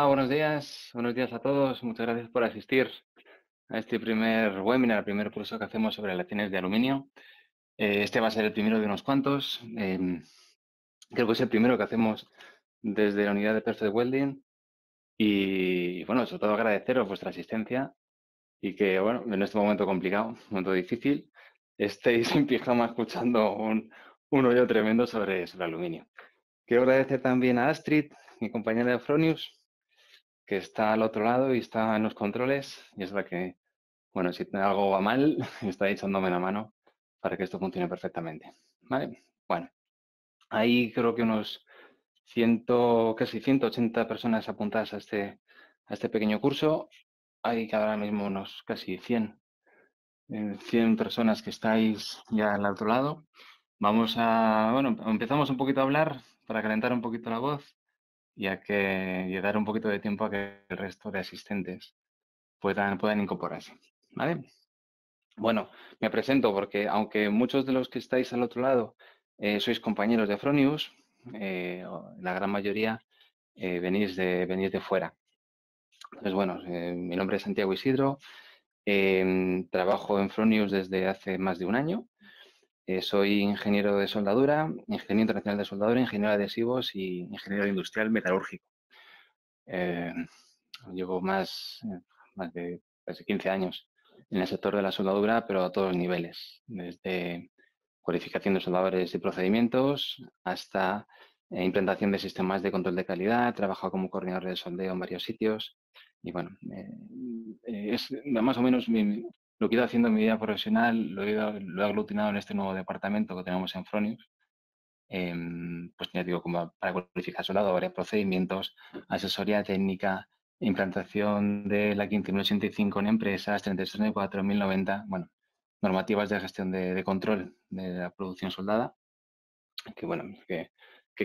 Buenos días a todos. Muchas gracias por asistir a este primer webinar, el primer curso que hacemos sobre aleaciones de aluminio. Este va a ser el primero de unos cuantos. Creo que es el primero que hacemos desde la unidad de Perfect Welding. Y bueno, sobre todo agradeceros vuestra asistencia y que, bueno, en este momento complicado, momento difícil, estéis en pijama escuchando un hoyo tremendo sobre aluminio. Quiero agradecer también a Astrid, mi compañera de Fronius, que está al otro lado y está en los controles y es la que, bueno, si algo va mal, está echándome la mano para que esto funcione perfectamente. ¿Vale? Bueno, hay creo que unos casi 180 personas apuntadas a este pequeño curso. Hay que ahora mismo unos casi 100 personas que estáis ya al otro lado. Bueno, empezamos un poquito a hablar para calentar un poquito la voz y a dar un poquito de tiempo a que el resto de asistentes puedan incorporarse. ¿Vale? Bueno, me presento porque aunque muchos de los que estáis al otro lado sois compañeros de Fronius, la gran mayoría venís de fuera. Entonces, bueno, mi nombre es Santiago Isidro, trabajo en Fronius desde hace más de un año. Soy ingeniero de soldadura, ingeniero internacional de soldadura, ingeniero de adhesivos y ingeniero industrial metalúrgico. Eh, Llevo más de casi 15 años en el sector de la soldadura, pero a todos los niveles, desde cualificación de soldadores y procedimientos hasta implantación de sistemas de control de calidad. He trabajado como coordinador de soldeo en varios sitios y bueno, es más o menos lo que he ido haciendo en mi vida profesional, lo he aglutinado en este nuevo departamento que tenemos en Fronius. Pues ya digo, como para cualificar soldadores, procedimientos, asesoría técnica, implantación de la 15085 en empresas, 3394, 1090, bueno, normativas de gestión de control de la producción soldada, que bueno, que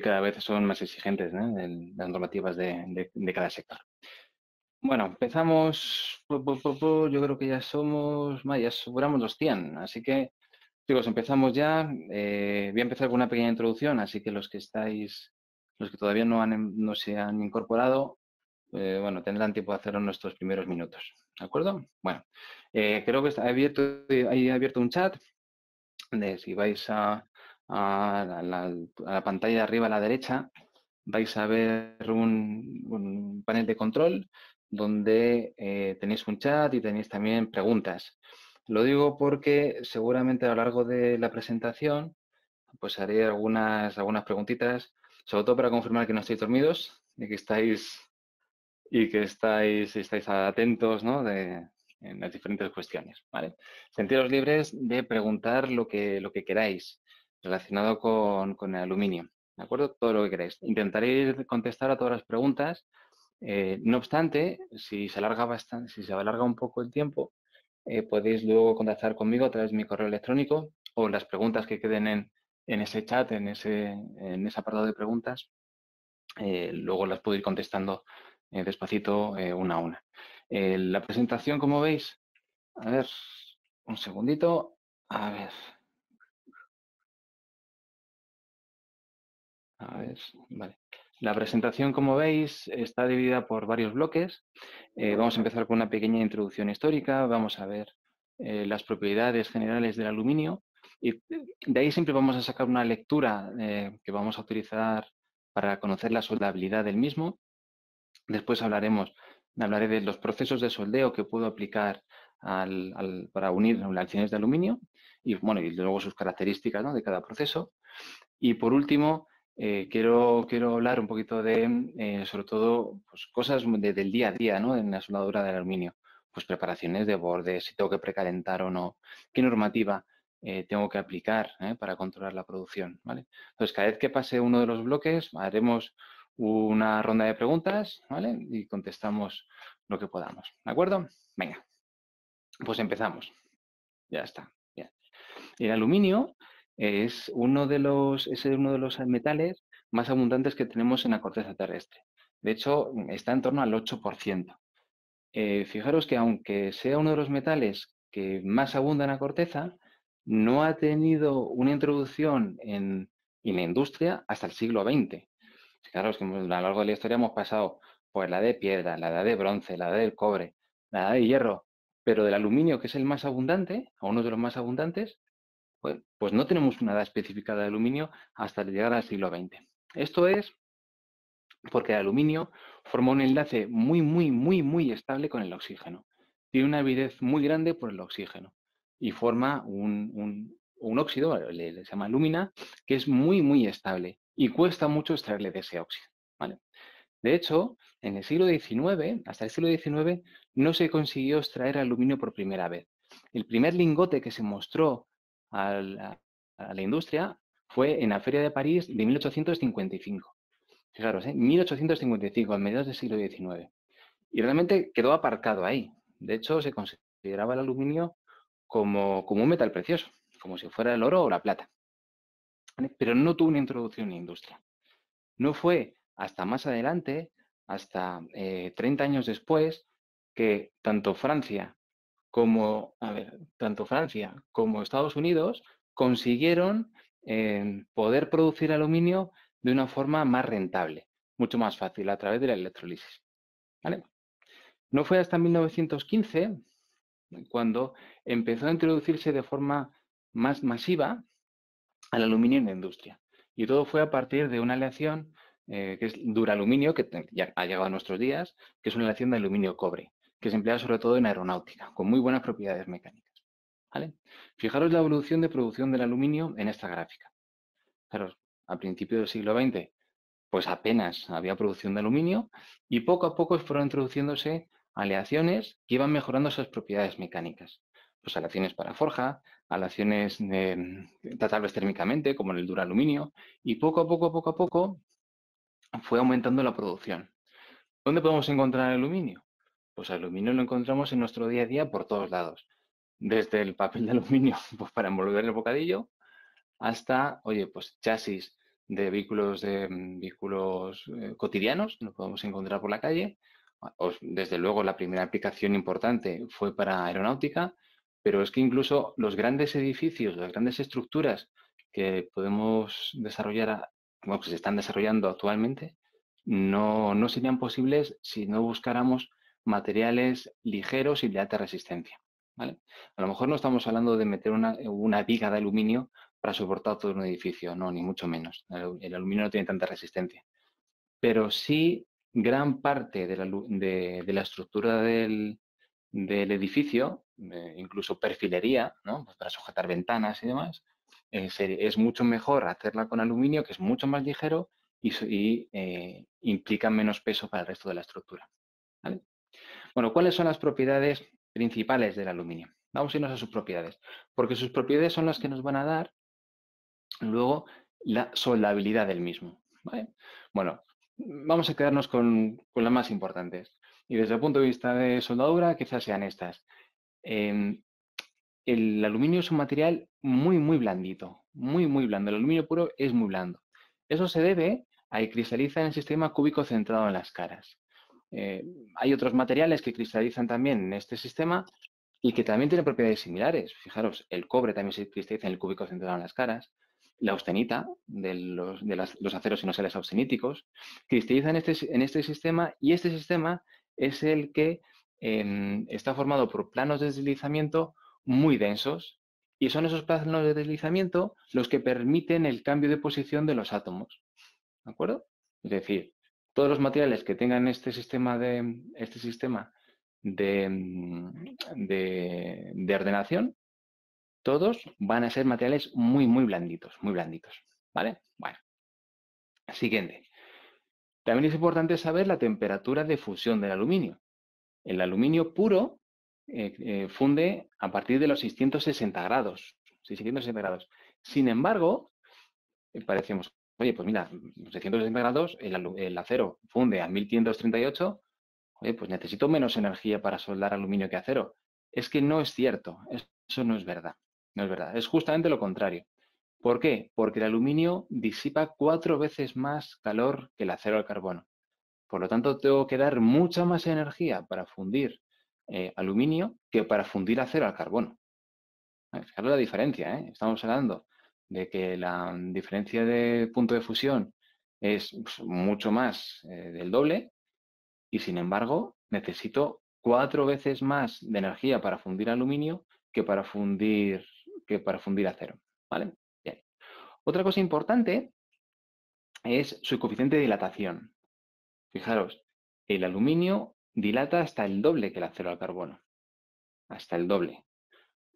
cada vez son más exigentes, ¿no? Las normativas de cada sector. Bueno, empezamos, yo creo que ya superamos los 100, así que chicos, empezamos ya. Voy a empezar con una pequeña introducción, así que los que todavía no se han incorporado, bueno, tendrán tiempo de hacerlo en nuestros primeros minutos. ¿De acuerdo? Bueno, creo que hay abierto un chat. Si vais a la pantalla de arriba a la derecha, vais a ver un panel de control donde tenéis un chat y tenéis también preguntas. Lo digo porque seguramente a lo largo de la presentación pues haré algunas preguntitas, sobre todo para confirmar que no estáis dormidos y que estáis atentos, ¿no? En las diferentes cuestiones, ¿vale? Sentiros libres de preguntar lo que queráis relacionado con el aluminio, ¿de acuerdo? Todo lo que queráis. Intentaré contestar a todas las preguntas. No obstante, si se alarga un poco el tiempo, podéis luego contactar conmigo a través de mi correo electrónico o las preguntas que queden en ese chat, en ese apartado de preguntas, luego las puedo ir contestando despacito una a una. La presentación, como veis, a ver, un segundito, a ver, vale. La presentación, como veis, está dividida por varios bloques. Vamos a empezar con una pequeña introducción histórica, vamos a ver las propiedades generales del aluminio y de ahí siempre vamos a sacar una lectura que vamos a utilizar para conocer la soldabilidad del mismo. Después hablaré de los procesos de soldeo que puedo aplicar para unir las acciones de aluminio y, bueno, y luego sus características, ¿no? De cada proceso. Y por último, quiero hablar un poquito sobre todo, pues, cosas del día a día, ¿no? En la soldadura del aluminio. Pues preparaciones de bordes, si tengo que precalentar o no, qué normativa tengo que aplicar para controlar la producción, ¿vale? Entonces, cada vez que pase uno de los bloques, haremos una ronda de preguntas, ¿vale? Y contestamos lo que podamos, ¿de acuerdo? Venga, pues empezamos. Ya está. Bien. El aluminio es uno de los metales más abundantes que tenemos en la corteza terrestre. De hecho, está en torno al 8%. Fijaros que aunque sea uno de los metales que más abunda en la corteza, no ha tenido una introducción en la industria hasta el siglo XX. Fijaros que a lo largo de la historia hemos pasado Pues la de piedra, la de bronce, la del cobre, la de hierro, pero del aluminio, que es el más abundante, o uno de los más abundantes, pues no tenemos una edad específica de aluminio hasta llegar al siglo XX. Esto es porque el aluminio forma un enlace muy estable con el oxígeno. Tiene una avidez muy grande por el oxígeno y forma un óxido, se llama alúmina, que es muy estable y cuesta mucho extraerle de ese óxido. ¿Vale? De hecho, en el siglo XIX, hasta el siglo XIX, no se consiguió extraer aluminio por primera vez. El primer lingote que se mostró a la industria fue en la Feria de París de 1855. Fijaros, 1855, a mediados del siglo XIX. Y realmente quedó aparcado ahí. De hecho, se consideraba el aluminio como un metal precioso, como si fuera el oro o la plata. ¿Vale? Pero no tuvo una introducción en la industria. No fue hasta más adelante, hasta 30 años después, que tanto Francia como Estados Unidos consiguieron poder producir aluminio de una forma más rentable, mucho más fácil, a través de la electrolisis. ¿Vale? No fue hasta 1915 cuando empezó a introducirse de forma más masiva al aluminio en la industria. Y todo fue a partir de una aleación que es duraluminio, que ya ha llegado a nuestros días, que es una aleación de aluminio-cobre, que se emplea sobre todo en aeronáutica, con muy buenas propiedades mecánicas. ¿Vale? Fijaros la evolución de producción del aluminio en esta gráfica. Fijaros, a principios del siglo XX, pues apenas había producción de aluminio y poco a poco fueron introduciéndose aleaciones que iban mejorando sus propiedades mecánicas. Pues aleaciones para forja, aleaciones tratables térmicamente, como en el duraluminio, y poco a poco fue aumentando la producción. ¿Dónde podemos encontrar aluminio? Pues aluminio lo encontramos en nuestro día a día por todos lados. Desde el papel de aluminio pues para envolver el bocadillo, hasta, oye, pues chasis de vehículos cotidianos, lo podemos encontrar por la calle. Desde luego, la primera aplicación importante fue para aeronáutica, pero es que incluso los grandes edificios, las grandes estructuras que podemos desarrollar, bueno, que se están desarrollando actualmente, no serían posibles si no buscáramos materiales ligeros y de alta resistencia. ¿Vale? A lo mejor no estamos hablando de meter una viga de aluminio para soportar todo un edificio, no, ni mucho menos. El aluminio no tiene tanta resistencia. Pero sí, gran parte de la estructura del edificio, incluso perfilería, ¿no? Pues para sujetar ventanas y demás, es mucho mejor hacerla con aluminio, que es mucho más ligero y implica menos peso para el resto de la estructura. ¿Vale? Bueno, ¿cuáles son las propiedades principales del aluminio? Vamos a irnos a sus propiedades, porque sus propiedades son las que nos van a dar luego la soldabilidad del mismo. ¿Vale? Bueno, vamos a quedarnos con las más importantes. Y desde el punto de vista de soldadura, quizás sean estas. Eh, el aluminio es un material muy blandito, muy blando. El aluminio puro es muy blando. Eso se debe a que cristaliza en el sistema cúbico centrado en las caras. Eh, Hay otros materiales que cristalizan también en este sistema y que también tienen propiedades similares. Fijaros, el cobre también se cristaliza en el cúbico centrado en las caras. La austenita, los aceros inosales austeníticos, cristaliza en este sistema y este sistema es el que está formado por planos de deslizamiento muy densos y son esos planos de deslizamiento los que permiten el cambio de posición de los átomos. ¿De acuerdo? Es decir, todos los materiales que tengan este sistema de ordenación, todos van a ser materiales muy blanditos, muy blanditos. ¿Vale? Bueno, siguiente. También es importante saber la temperatura de fusión del aluminio. El aluminio puro funde a partir de los 660 grados. 660 grados. Sin embargo, parecemos, oye, pues mira, 660 grados, el acero funde a 1538, oye, pues necesito menos energía para soldar aluminio que acero. Es que no es cierto, eso no es verdad. No es verdad, es justamente lo contrario. ¿Por qué? Porque el aluminio disipa 4 veces más calor que el acero al carbono. Por lo tanto, tengo que dar mucha más energía para fundir aluminio que para fundir acero al carbono. Fijaros la diferencia, ¿eh? Estamos hablando de que la diferencia de punto de fusión es pues, mucho más del doble y sin embargo necesito 4 veces más de energía para fundir aluminio que para fundir acero, ¿vale? Bien. Otra cosa importante es su coeficiente de dilatación. Fijaros, el aluminio dilata hasta el doble que el acero al carbono, hasta el doble.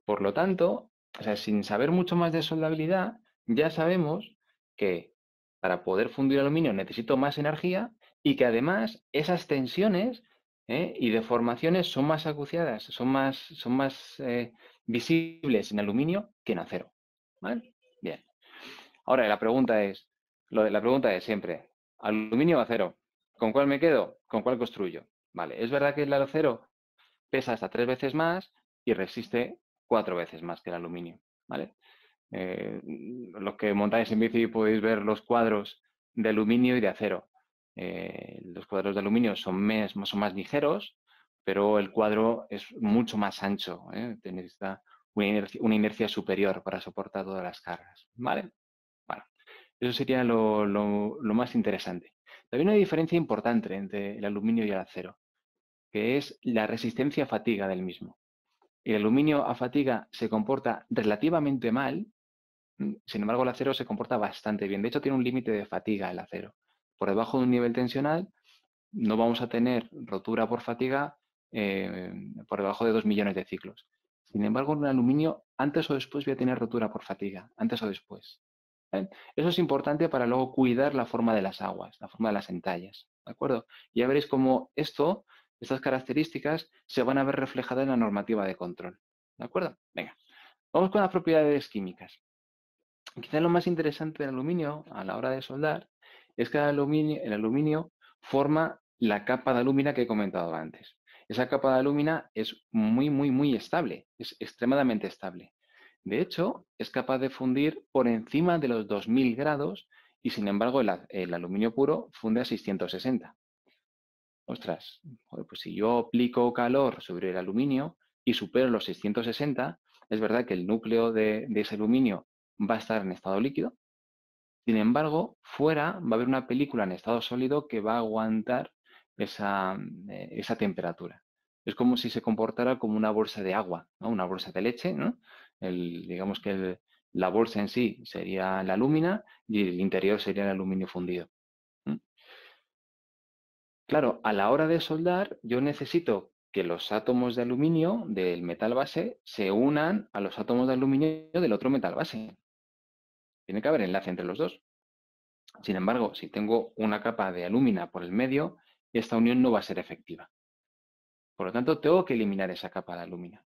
Por lo tanto, o sea, sin saber mucho más de soldabilidad, ya sabemos que para poder fundir aluminio necesito más energía y que además esas tensiones y deformaciones son más acuciadas, son más visibles en aluminio que en acero. ¿Vale? Bien. Ahora la pregunta es siempre, ¿aluminio o acero? ¿Con cuál me quedo? ¿Con cuál construyo? Vale, es verdad que el acero pesa hasta 3 veces más y resiste 4 veces más que el aluminio, ¿vale? Los que montáis en bici podéis ver los cuadros de aluminio y de acero. Los cuadros de aluminio son más ligeros, pero el cuadro es mucho más ancho, ¿eh? Necesita una inercia superior para soportar todas las cargas, ¿vale? Bueno, eso sería lo más interesante. También hay una diferencia importante entre el aluminio y el acero, que es la resistencia a fatiga del mismo. El aluminio a fatiga se comporta relativamente mal, sin embargo el acero se comporta bastante bien. De hecho, tiene un límite de fatiga el acero. Por debajo de un nivel tensional no vamos a tener rotura por fatiga por debajo de 2 millones de ciclos. Sin embargo, en el aluminio, antes o después voy a tener rotura por fatiga, antes o después. ¿Vale? Eso es importante para luego cuidar la forma de las aguas, la forma de las entallas. ¿De acuerdo? Y ya veréis cómo estas características, se van a ver reflejadas en la normativa de control. ¿De acuerdo? Venga, vamos con las propiedades químicas. Quizá lo más interesante del aluminio a la hora de soldar es que el aluminio forma la capa de alúmina que he comentado antes. Esa capa de alúmina es muy estable, es extremadamente estable. De hecho, es capaz de fundir por encima de los 2000 grados y, sin embargo, el aluminio puro funde a 660. Ostras, joder, pues si yo aplico calor sobre el aluminio y supero los 660, es verdad que el núcleo de ese aluminio va a estar en estado líquido. Sin embargo, fuera va a haber una película en estado sólido que va a aguantar esa temperatura. Es como si se comportara como una bolsa de agua, ¿no? Una bolsa de leche, ¿no? Digamos que la bolsa en sí sería la alúmina y el interior sería el aluminio fundido. Claro, a la hora de soldar, yo necesito que los átomos de aluminio del metal base se unan a los átomos de aluminio del otro metal base. Tiene que haber enlace entre los dos. Sin embargo, si tengo una capa de alúmina por el medio, esta unión no va a ser efectiva. Por lo tanto, tengo que eliminar esa capa de alúmina.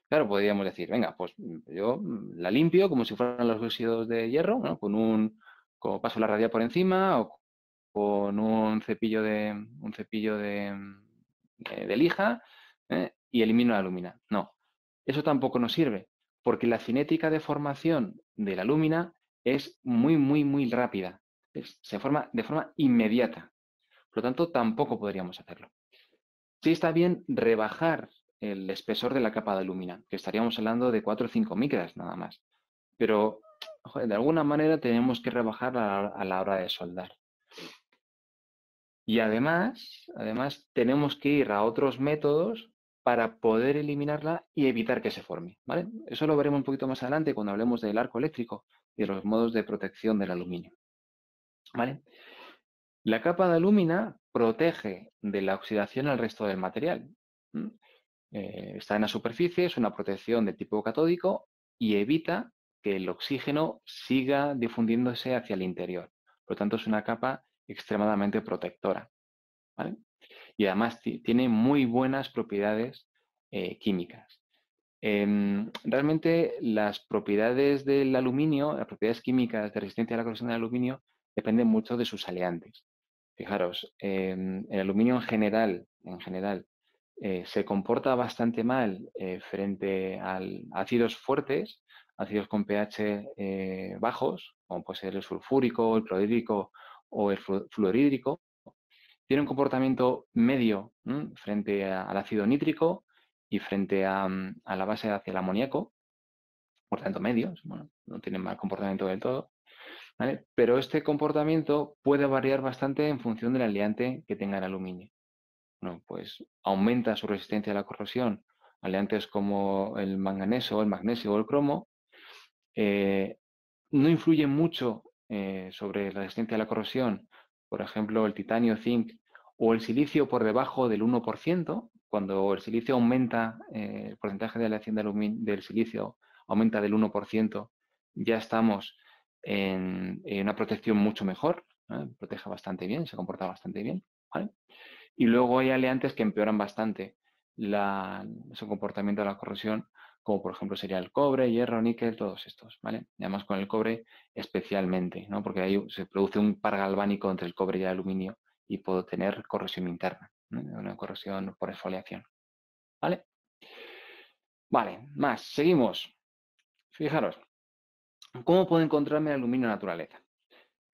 Claro, podríamos decir, venga, pues yo la limpio como si fueran los óxidos de hierro, ¿no? Como paso la radial por encima o con un cepillo de lija y elimino la alúmina. No, eso tampoco nos sirve, porque la cinética de formación de la alúmina es muy rápida. Se forma de forma inmediata. Por lo tanto, tampoco podríamos hacerlo. Sí está bien rebajar el espesor de la capa de alúmina, que estaríamos hablando de 4 o 5 micras nada más. Pero, joder, de alguna manera tenemos que rebajar a la hora de soldar. Y además tenemos que ir a otros métodos para poder eliminarla y evitar que se forme, ¿vale? Eso lo veremos un poquito más adelante cuando hablemos del arco eléctrico y de los modos de protección del aluminio, ¿vale? La capa de alúmina protege de la oxidación al resto del material. Está en la superficie, es una protección de tipo catódico y evita que el oxígeno siga difundiéndose hacia el interior. Por lo tanto, es una capa extremadamente protectora, ¿vale? Y además tiene muy buenas propiedades químicas. Realmente las propiedades del aluminio, las propiedades químicas de resistencia a la corrosión del aluminio, dependen mucho de sus aleantes. Fijaros, el aluminio en general se comporta bastante mal frente a ácidos fuertes, ácidos con pH bajos, como puede ser el sulfúrico, el clorhídrico o el fluorhídrico. Tiene un comportamiento medio frente al ácido nítrico y frente a la base hacia el amoníaco, por tanto medio, bueno, no tiene mal comportamiento del todo, ¿vale? Pero este comportamiento puede variar bastante en función del aliante que tenga el aluminio. Bueno, pues aumenta su resistencia a la corrosión. Aleantes como el manganeso, el magnesio o el cromo no influyen mucho sobre la resistencia a la corrosión. Por ejemplo, el titanio, zinc o el silicio por debajo del 1%. Cuando el silicio aumenta, el porcentaje de aleación del silicio aumenta del 1%, ya estamos en una protección mucho mejor. Protege bastante bien, se comporta bastante bien. ¿Vale? Y luego hay aleantes que empeoran bastante su comportamiento de la corrosión, como por ejemplo sería el cobre, hierro, níquel, todos estos, ¿vale? Y además con el cobre especialmente, ¿no? Porque ahí se produce un par galvánico entre el cobre y el aluminio y puedo tener corrosión interna, ¿no? Una corrosión por exfoliación, ¿vale? Vale, más, seguimos. Fijaros, ¿cómo puedo encontrarme el aluminio en la naturaleza?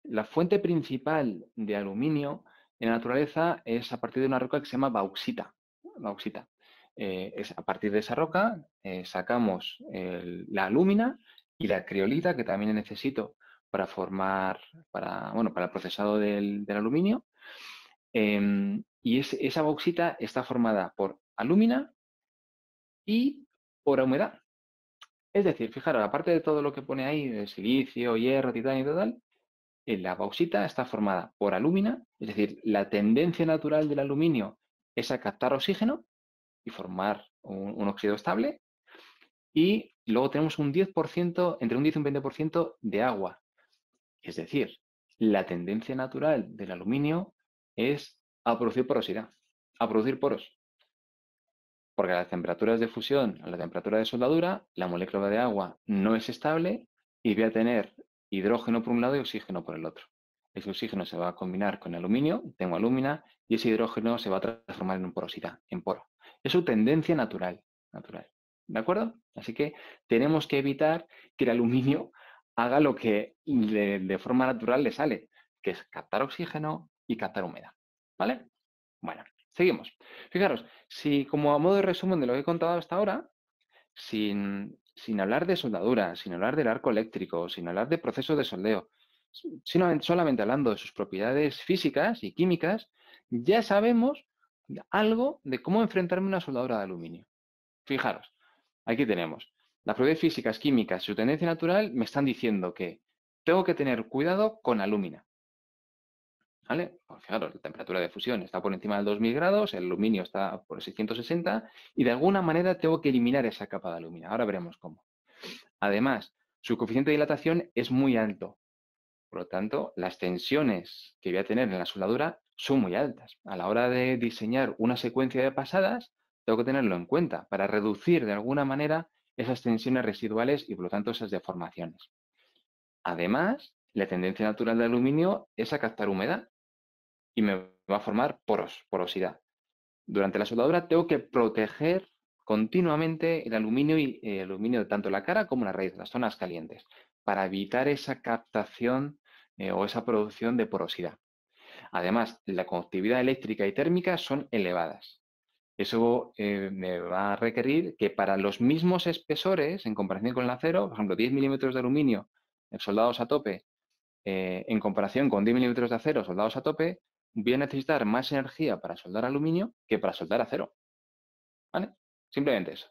La fuente principal de aluminio en la naturaleza es a partir de una roca que se llama bauxita. Bauxita. Es a partir de esa roca sacamos la alúmina y la criolita, que también necesito para formar, bueno, para el procesado del aluminio. Y esa bauxita está formada por alúmina y por humedad. Es decir, fijaros, aparte de todo lo que pone ahí, de silicio, hierro, titanio y tal, la bauxita está formada por alúmina, es decir, la tendencia natural del aluminio es a captar oxígeno y formar un óxido estable. Y luego tenemos un 10%, entre un 10 y un 20% de agua. Es decir, la tendencia natural del aluminio es a producir porosidad, a producir poros. Porque a las temperaturas de fusión, a la temperatura de soldadura, la molécula de agua no es estable y voy a tener hidrógeno por un lado y oxígeno por el otro. Ese oxígeno se va a combinar con aluminio, tengo alúmina, y ese hidrógeno se va a transformar en porosidad, en poro. Es su tendencia natural, natural. ¿De acuerdo? Así que tenemos que evitar que el aluminio haga lo que de forma natural le sale, que es captar oxígeno y captar humedad. ¿Vale? Bueno, seguimos. Fijaros, si como a modo de resumen de lo que he contado hasta ahora, sin hablar de soldadura, sin hablar del arco eléctrico, sin hablar de procesos de soldeo, sino solamente hablando de sus propiedades físicas y químicas, ya sabemos algo de cómo enfrentarme a una soldadura de aluminio. Fijaros, aquí tenemos las propiedades físicas, químicas y su tendencia natural me están diciendo que tengo que tener cuidado con alúmina. ¿Vale? Pues fijaros, la temperatura de fusión está por encima del 2000 grados, el aluminio está por 660 y de alguna manera tengo que eliminar esa capa de aluminio. Ahora veremos cómo. Además, su coeficiente de dilatación es muy alto. Por lo tanto, las tensiones que voy a tener en la soldadura son muy altas. A la hora de diseñar una secuencia de pasadas, tengo que tenerlo en cuenta para reducir de alguna manera esas tensiones residuales y por lo tanto esas deformaciones. Además, la tendencia natural del aluminio es a captar humedad y me va a formar porosidad. Durante la soldadura tengo que proteger continuamente el aluminio y el aluminio tanto la cara como la raíz, las zonas calientes, para evitar esa captación o esa producción de porosidad. Además, la conductividad eléctrica y térmica son elevadas. Eso me va a requerir que para los mismos espesores, en comparación con el acero, por ejemplo, 10 milímetros de aluminio soldados a tope en comparación con 10 milímetros de acero soldados a tope, voy a necesitar más energía para soldar aluminio que para soldar acero. ¿Vale? Simplemente eso.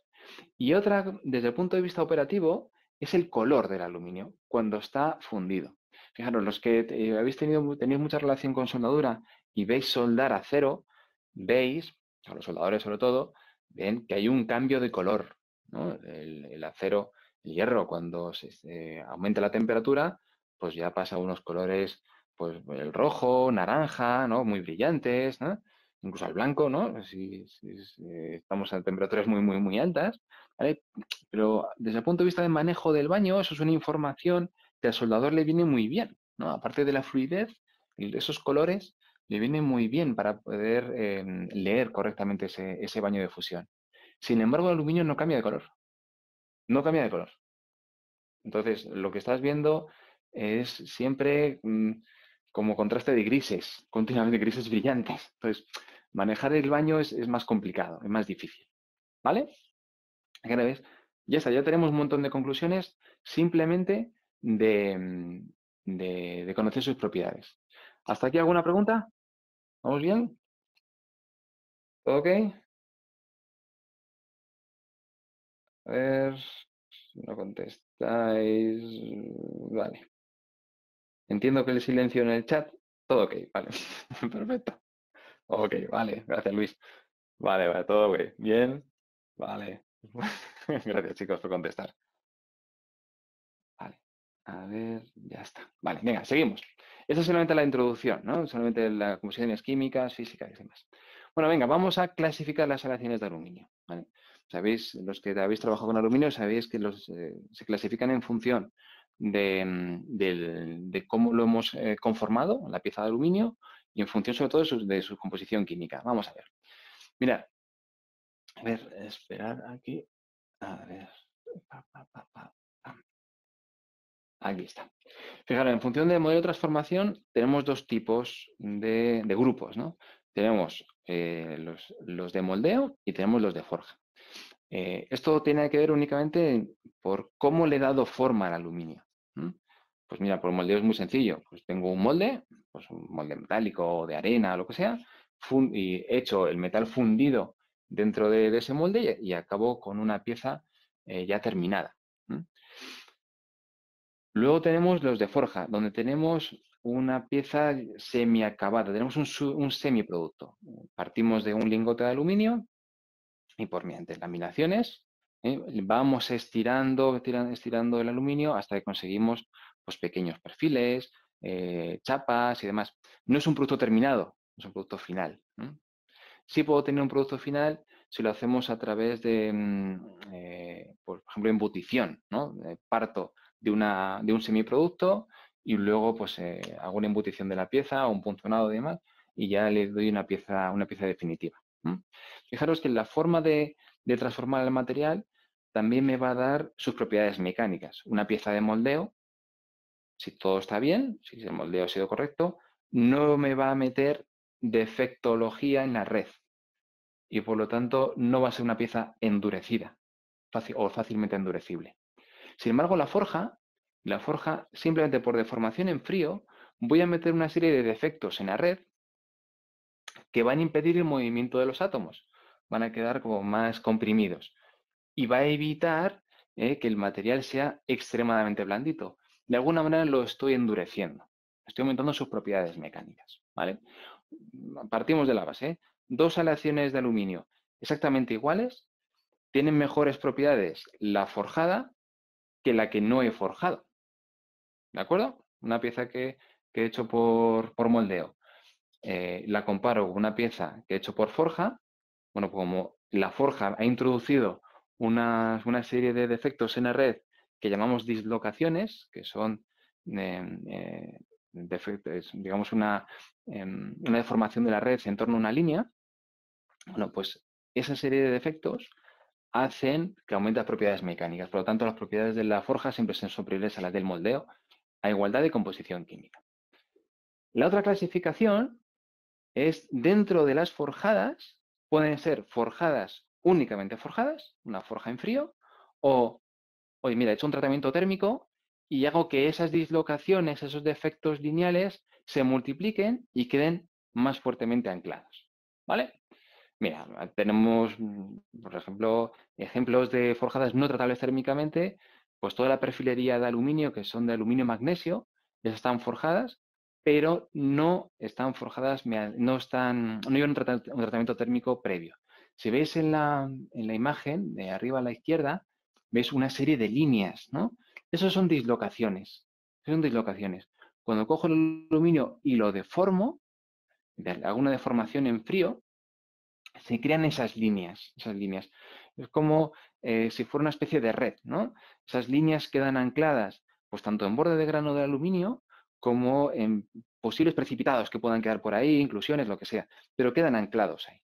Y otra, desde el punto de vista operativo, es el color del aluminio cuando está fundido. Fijaros, los que tenéis mucha relación con soldadura y veis soldar acero, veis, o los soldadores sobre todo, ven que hay un cambio de color, ¿no? El acero, el hierro, cuando se aumenta la temperatura, pues ya pasa a unos colores, pues el rojo, naranja, ¿no? Muy brillantes, ¿no? Incluso al blanco, ¿no? Si estamos a temperaturas muy altas, ¿vale? Pero desde el punto de vista de manejo del baño, eso es una información que al soldador le viene muy bien, ¿no? Aparte de la fluidez, esos colores le vienen muy bien para poder leer correctamente ese baño de fusión. Sin embargo, el aluminio no cambia de color, no cambia de color. Entonces, lo que estás viendo es siempre como contraste de grises, continuamente grises brillantes. Entonces, manejar el baño es más complicado, es más difícil. ¿Vale? Aquí lo ves. Ya está, ya tenemos un montón de conclusiones simplemente de conocer sus propiedades. ¿Hasta aquí alguna pregunta? ¿Vamos bien? ¿Todo ok? A ver, si no contestáis. Vale. Entiendo que el silencio en el chat. Todo ok, vale. Perfecto. Ok, vale. Gracias, Luis. Vale, vale, todo ok. Bien. Vale. Gracias, chicos, por contestar. Vale. A ver, ya está. Vale, venga, seguimos. Esto es solamente la introducción, ¿no? Solamente las composiciones químicas, físicas y demás. Bueno, venga, vamos a clasificar las aleaciones de aluminio, ¿vale? Sabéis, los que habéis trabajado con aluminio, sabéis que se clasifican en función de cómo lo hemos conformado, la pieza de aluminio, y en función sobre todo de su composición química. Vamos a ver. Mirad, a ver, esperad aquí. A ver. Pa, pa, pa, pa, pam. Aquí está. Fijaros, en función del modelo de transformación tenemos dos tipos de grupos, ¿no? Tenemos los de moldeo y tenemos los de forja. Esto tiene que ver únicamente por cómo le he dado forma al aluminio. ¿Mm? Pues mira, por moldeo es muy sencillo. Pues tengo un molde, pues un molde metálico o de arena o lo que sea, y he hecho el metal fundido dentro de ese molde y acabo con una pieza ya terminada. ¿Mm? Luego tenemos los de forja, donde tenemos una pieza semiacabada, tenemos un semiproducto. Partimos de un lingote de aluminio y por mediante laminaciones vamos estirando el aluminio hasta que conseguimos pues, pequeños perfiles, chapas y demás. No es un producto terminado, es un producto final. Sí puedo tener un producto final si lo hacemos a través de, por ejemplo, embutición, ¿no? Parto de un semiproducto y luego pues hago una embutición de la pieza o un punzonado y demás y ya le doy una pieza definitiva. Fijaros que la forma de transformar el material también me va a dar sus propiedades mecánicas. Una pieza de moldeo, si todo está bien, si el moldeo ha sido correcto, no me va a meter defectología en la red y por lo tanto no va a ser una pieza endurecida o fácilmente endurecible. Sin embargo, la forja simplemente por deformación en frío, voy a meter una serie de defectos en la red que van a impedir el movimiento de los átomos, van a quedar como más comprimidos y va a evitar que el material sea extremadamente blandito. De alguna manera lo estoy endureciendo, estoy aumentando sus propiedades mecánicas, ¿vale? Partimos de la base, ¿eh? Dos aleaciones de aluminio exactamente iguales tienen mejores propiedades la forjada que la que no he forjado, ¿de acuerdo? Una pieza que he hecho por moldeo, la comparo con una pieza que he hecho por forja. Bueno, pues como la forja ha introducido una serie de defectos en la red que llamamos dislocaciones, que son defectos, digamos, una deformación de la red en torno a una línea, bueno, pues esa serie de defectos hacen que aumente las propiedades mecánicas. Por lo tanto, las propiedades de la forja siempre son superiores a las del moldeo, a igualdad de composición química. La otra clasificación es dentro de las forjadas, pueden ser forjadas únicamente forjadas, una forja en frío, o, oye, mira, he hecho un tratamiento térmico y hago que esas dislocaciones, esos defectos lineales, se multipliquen y queden más fuertemente anclados. ¿Vale? Mira, tenemos, por ejemplo, ejemplos de forjadas no tratables térmicamente, pues toda la perfilería de aluminio, que son de aluminio-magnesio, esas están forjadas, pero no están forjadas, no llevan un tratamiento térmico previo. Si veis en la imagen, de arriba a la izquierda, veis una serie de líneas, ¿no? Esas son dislocaciones. Son dislocaciones. Cuando cojo el aluminio y lo deformo, hago una deformación en frío, se crean esas líneas, esas líneas. Es como si fuera una especie de red, ¿no? Esas líneas quedan ancladas, pues tanto en borde de grano de aluminio como en posibles precipitados que puedan quedar por ahí, inclusiones, lo que sea, pero quedan anclados ahí.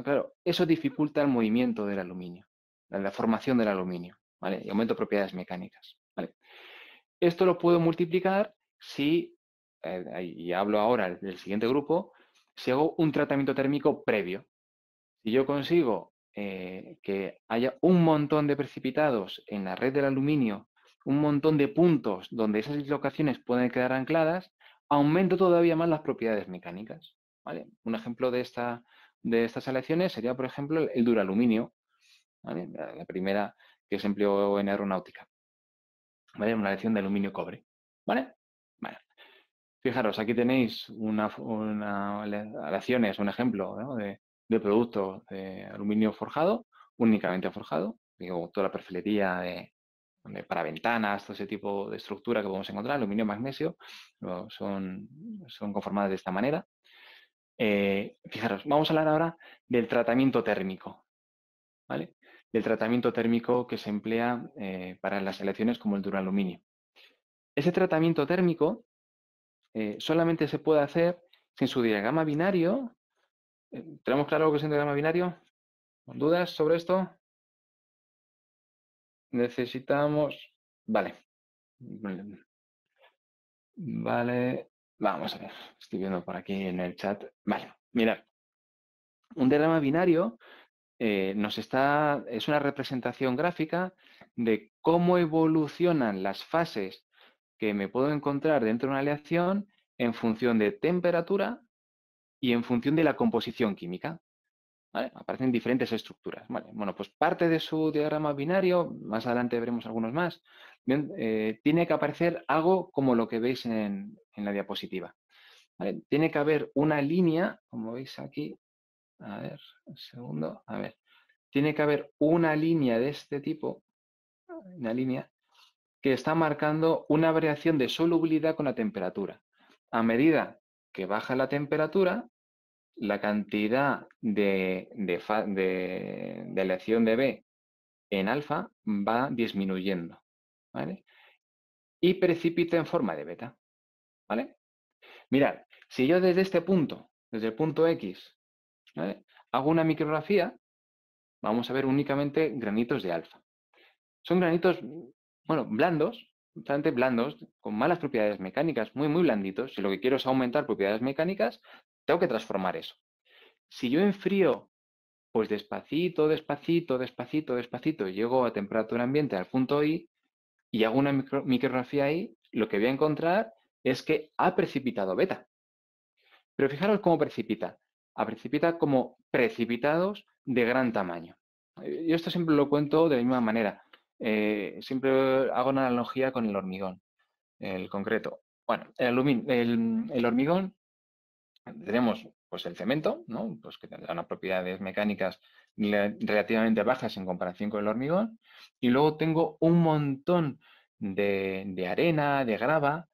Claro, eso dificulta el movimiento del aluminio, la formación del aluminio, ¿vale? Y aumento propiedades mecánicas, ¿vale? Esto lo puedo multiplicar si, y hablo ahora del siguiente grupo, si hago un tratamiento térmico previo. Si yo consigo que haya un montón de precipitados en la red del aluminio, un montón de puntos donde esas dislocaciones pueden quedar ancladas, aumento todavía más las propiedades mecánicas. ¿Vale? Un ejemplo de de estas aleaciones sería, por ejemplo, el duraluminio, ¿vale? La primera que se empleó en aeronáutica, ¿vale? Una aleación de aluminio-cobre, ¿vale? Vale. Fijaros, aquí tenéis una aleaciones, un ejemplo, ¿no? de producto de aluminio forjado, únicamente forjado, digo, toda la perfilería para ventanas, todo ese tipo de estructura que podemos encontrar, aluminio, magnesio, son conformadas de esta manera. Fijaros, vamos a hablar ahora del tratamiento térmico, ¿vale? Del tratamiento térmico que se emplea para las aleaciones como el duraluminio. Ese tratamiento térmico solamente se puede hacer si en su diagrama binario, ¿tenemos claro lo que es un diagrama binario? ¿Dudas sobre esto? Necesitamos, vale, vale, vamos a ver, estoy viendo por aquí en el chat, vale, mirad, un diagrama binario es una representación gráfica de cómo evolucionan las fases que me puedo encontrar dentro de una aleación en función de temperatura y en función de la composición química. ¿Vale? Aparecen diferentes estructuras. ¿Vale? Bueno, pues parte de su diagrama binario, más adelante veremos algunos más, bien, tiene que aparecer algo como lo que veis en la diapositiva. ¿Vale? Tiene que haber una línea, como veis aquí, a ver, un segundo, a ver, tiene que haber una línea de este tipo, una línea que está marcando una variación de solubilidad con la temperatura. A medida que baja la temperatura, la cantidad de aleación de B en alfa va disminuyendo, ¿vale? Y precipita en forma de beta, ¿vale? Mirad, si yo desde este punto, desde el punto X, ¿vale? Hago una micrografía, vamos a ver únicamente granitos de alfa. Son granitos, bueno, blandos, bastante blandos, con malas propiedades mecánicas, muy, muy blanditos. Si lo que quiero es aumentar propiedades mecánicas, tengo que transformar eso. Si yo enfrío, pues despacito, despacito, despacito, despacito, llego a temperatura ambiente al punto I y hago una micrografía ahí, lo que voy a encontrar es que ha precipitado beta. Pero fijaros cómo precipita. Precipita como precipitados de gran tamaño. Yo esto siempre lo cuento de la misma manera. Siempre hago una analogía con el hormigón, el concreto. Bueno, el hormigón, tenemos pues el cemento, ¿no? Pues que tendrá unas propiedades mecánicas relativamente bajas en comparación con el hormigón. Y luego tengo un montón de arena, de grava,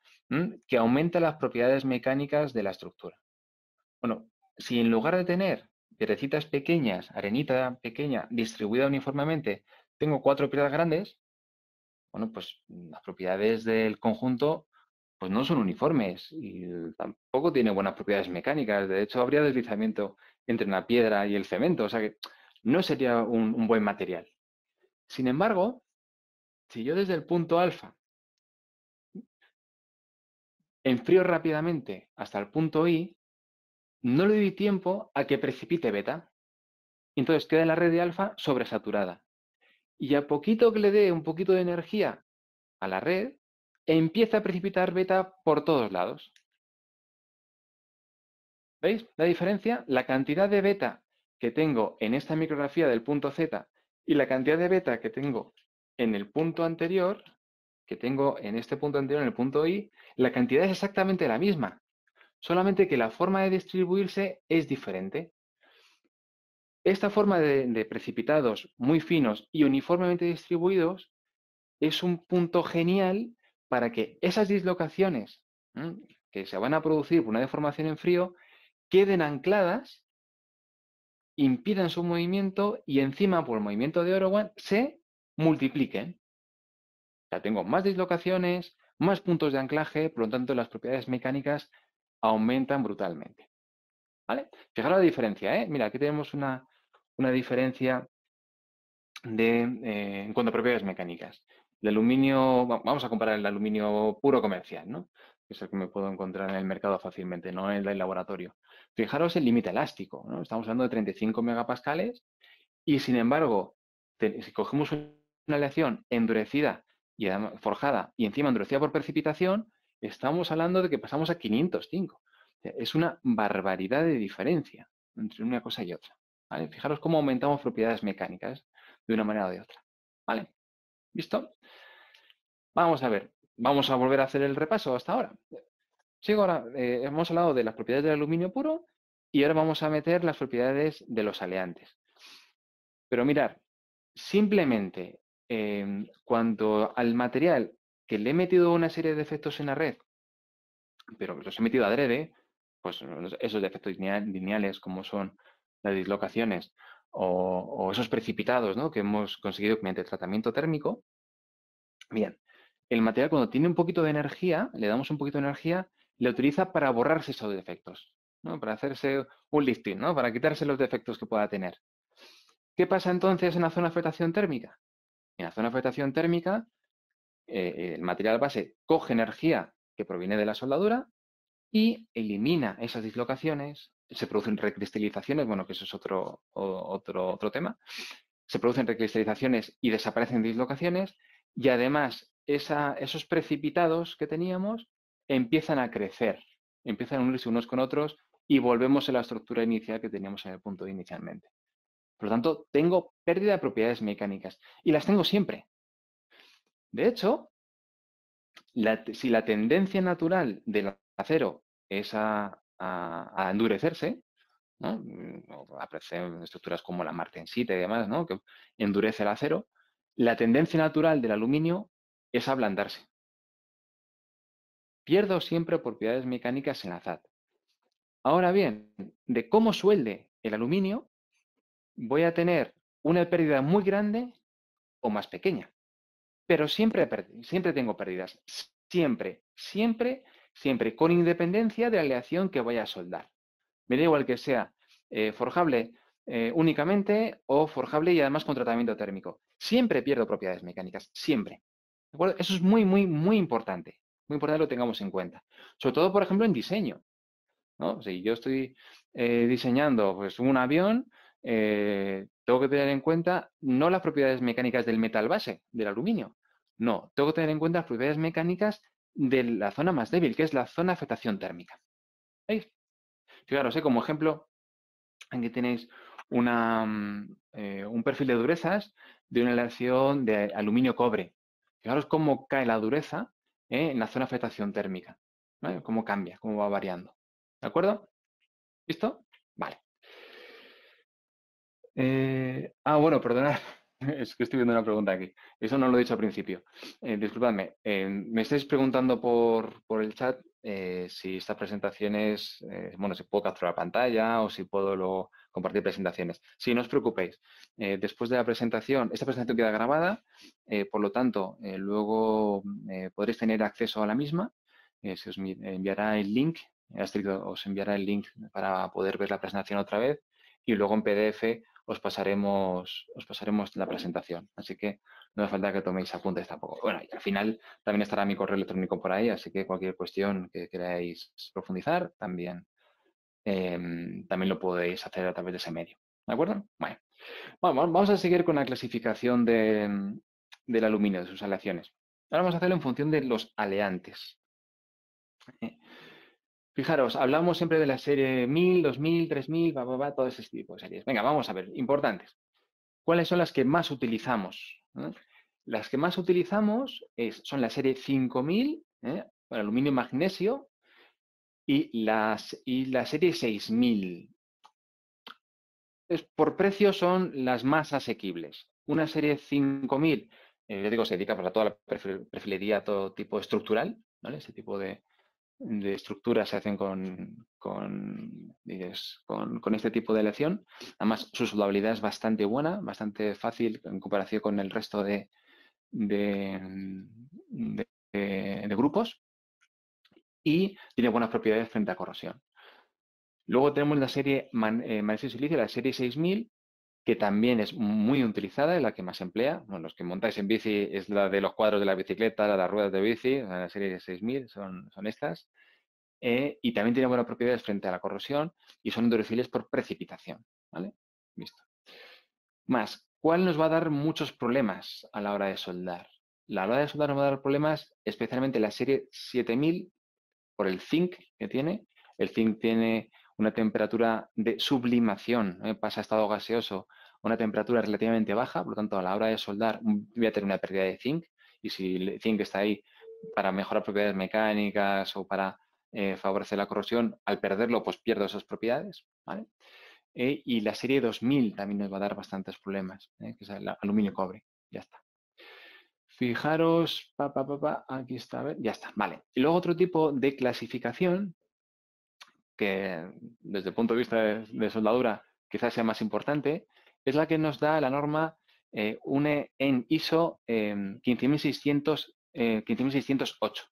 que aumenta las propiedades mecánicas de la estructura. Bueno, si en lugar de tener piedrecitas pequeñas, arenita pequeña, distribuida uniformemente, tengo 4 piedras grandes, bueno, pues las propiedades del conjunto pues no son uniformes y tampoco tiene buenas propiedades mecánicas. De hecho, habría deslizamiento entre la piedra y el cemento, o sea que no sería un buen material. Sin embargo, si yo desde el punto alfa enfrío rápidamente hasta el punto I, no le doy tiempo a que precipite beta. Entonces queda la red de alfa sobresaturada. Y a poquito que le dé un poquito de energía a la red, empieza a precipitar beta por todos lados. ¿Veis la diferencia? La cantidad de beta que tengo en esta micrografía del punto Z y la cantidad de beta que tengo en el punto anterior, que tengo en este punto anterior, en el punto I, la cantidad es exactamente la misma. Solamente que la forma de distribuirse es diferente. Esta forma de precipitados muy finos y uniformemente distribuidos es un punto genial para que esas dislocaciones que se van a producir por una deformación en frío queden ancladas, impidan su movimiento y encima por el movimiento de Orowan se multipliquen. Ya tengo más dislocaciones, más puntos de anclaje, por lo tanto las propiedades mecánicas aumentan brutalmente. ¿Vale? Fijaros la diferencia, ¿eh? Mira, aquí tenemos una diferencia en cuanto a propiedades mecánicas. El aluminio, vamos a comparar el aluminio puro comercial, ¿no? Que es el que me puedo encontrar en el mercado fácilmente, no en el laboratorio. Fijaros el límite elástico, ¿no? Estamos hablando de 35 megapascales y, sin embargo, si cogemos una aleación endurecida y forjada y encima endurecida por precipitación, estamos hablando de que pasamos a 505. Es una barbaridad de diferencia. entre una cosa y otra. ¿Vale? Fijaros cómo aumentamos propiedades mecánicas de una manera o de otra. ¿Vale? ¿Visto? Vamos a ver. Vamos a volver a hacer el repaso hasta ahora. Sigo ahora. Hemos hablado de las propiedades del aluminio puro y ahora vamos a meter las propiedades de los aleantes. Pero mirad, simplemente cuanto al material que le he metido una serie de efectos en la red, pero los he metido adrede, pues esos defectos lineales como son las dislocaciones o esos precipitados, ¿no?, que hemos conseguido mediante el tratamiento térmico. Bien, el material cuando tiene un poquito de energía, le damos un poquito de energía, le utiliza para borrarse esos defectos, ¿no?, para hacerse un lifting, ¿no?, para quitarse los defectos que pueda tener. ¿Qué pasa entonces en la zona de afectación térmica? En la zona de afectación térmica, el material base coge energía que proviene de la soldadura y elimina esas dislocaciones, se producen recristalizaciones, bueno, que eso es otro tema, se producen recristalizaciones y desaparecen dislocaciones, y además esos precipitados que teníamos empiezan a crecer, empiezan a unirse unos con otros y volvemos a la estructura inicial que teníamos en el punto inicialmente. Por lo tanto, tengo pérdida de propiedades mecánicas y las tengo siempre. De hecho, si la tendencia natural del acero es a endurecerse, ¿no?, aparecen estructuras como la martensita y demás, ¿no?, que endurece el acero, la tendencia natural del aluminio es a ablandarse. Pierdo siempre propiedades mecánicas en la ZAT. Ahora bien, de cómo suelde el aluminio, voy a tener una pérdida muy grande o más pequeña. Pero siempre tengo pérdidas. Siempre, siempre, siempre, con independencia de la aleación que vaya a soldar. Me da igual que sea forjable únicamente o forjable y además con tratamiento térmico. Siempre pierdo propiedades mecánicas, siempre. ¿De acuerdo? Eso es muy, muy, muy importante. Muy importante que lo tengamos en cuenta. Sobre todo, por ejemplo, en diseño, ¿no? Si yo estoy diseñando pues, un avión, tengo que tener en cuenta no las propiedades mecánicas del metal base, del aluminio. No, tengo que tener en cuenta las propiedades mecánicas de la zona más débil, que es la zona de afectación térmica. ¿Veis? Fijaros, como ejemplo, aquí tenéis un perfil de durezas de una aleación de aluminio-cobre. Fijaros cómo cae la dureza en la zona de afectación térmica. ¿Vale? Cómo cambia, cómo va variando. ¿De acuerdo? ¿Listo? Vale. Bueno, perdonad. Es que estoy viendo una pregunta aquí. Eso no lo he dicho al principio. Disculpadme. Me estáis preguntando por el chat si esta presentación es, bueno, si puedo capturar pantalla o si puedo luego compartir presentaciones. Sí, no os preocupéis. Después de la presentación, esta presentación queda grabada, por lo tanto, luego podréis tener acceso a la misma. Se os enviará el link, os enviará el link para poder ver la presentación otra vez y luego en PDF os pasaremos la presentación. Así que no hace falta que toméis apuntes tampoco. Bueno, y al final también estará mi correo electrónico por ahí, así que cualquier cuestión que queráis profundizar, también lo podéis hacer a través de ese medio. ¿De acuerdo? Bueno, vamos a seguir con la clasificación del aluminio, de sus aleaciones. Ahora vamos a hacerlo en función de los aleantes. Fijaros, hablamos siempre de la serie 1000, 2000, 3000, todo ese tipo de series. Venga, vamos a ver, importantes. ¿Cuáles son las que más utilizamos? Las que más utilizamos son la serie 5000, para aluminio y magnesio, y la serie 6000. Por precio son las más asequibles. Una serie 5000, ya digo, se dedica para toda la perfilería, todo tipo estructural, ¿vale? Ese tipo de estructuras se hacen con este tipo de aleación. Además, su soldabilidad es bastante buena, bastante fácil en comparación con el resto de grupos y tiene buenas propiedades frente a corrosión. Luego tenemos la serie magnesio-silicio, la serie 6000, que también es muy utilizada, es la que más se emplea. Bueno, los que montáis en bici es la de los cuadros de la bicicleta, la de las ruedas de bici, la serie 6000 son estas. Y también tiene buenas propiedades frente a la corrosión y son endurecibles por precipitación. ¿Vale? Listo. Más, ¿cuál nos va a dar muchos problemas a la hora de soldar? La hora de soldar nos va a dar problemas especialmente la serie 7000 por el zinc que tiene. El zinc tiene una temperatura de sublimación, pasa a estado gaseoso a una temperatura relativamente baja, por lo tanto, a la hora de soldar voy a tener una pérdida de zinc, y si el zinc está ahí para mejorar propiedades mecánicas o para favorecer la corrosión, al perderlo, pues pierdo esas propiedades, ¿vale? Y la serie 2000 también nos va a dar bastantes problemas, que es el aluminio-cobre. Ya está. Fijaros, aquí está, a ver, ya está, vale. Y luego otro tipo de clasificación que desde el punto de vista de soldadura quizás sea más importante, es la que nos da la norma UNE en ISO 15608.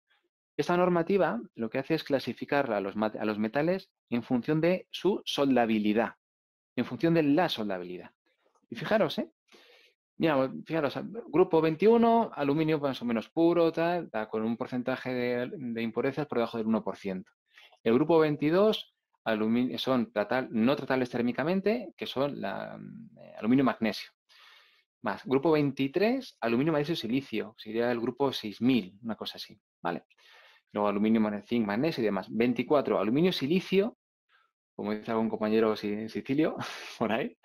Esta normativa lo que hace es clasificar a los metales en función de su soldabilidad, en función de la soldabilidad. Y fijaros, mira, fijaros, grupo 21, aluminio más o menos puro, tal, con un porcentaje de impurezas por debajo del 1%. El grupo 22, son no tratables térmicamente, que son aluminio-magnesio. Más, grupo 23, aluminio, magnesio, silicio, sería el grupo 6000, una cosa así, ¿vale? Luego aluminio, zinc, magnesio y demás. 24, aluminio, silicio, como dice algún compañero sicilio, por ahí.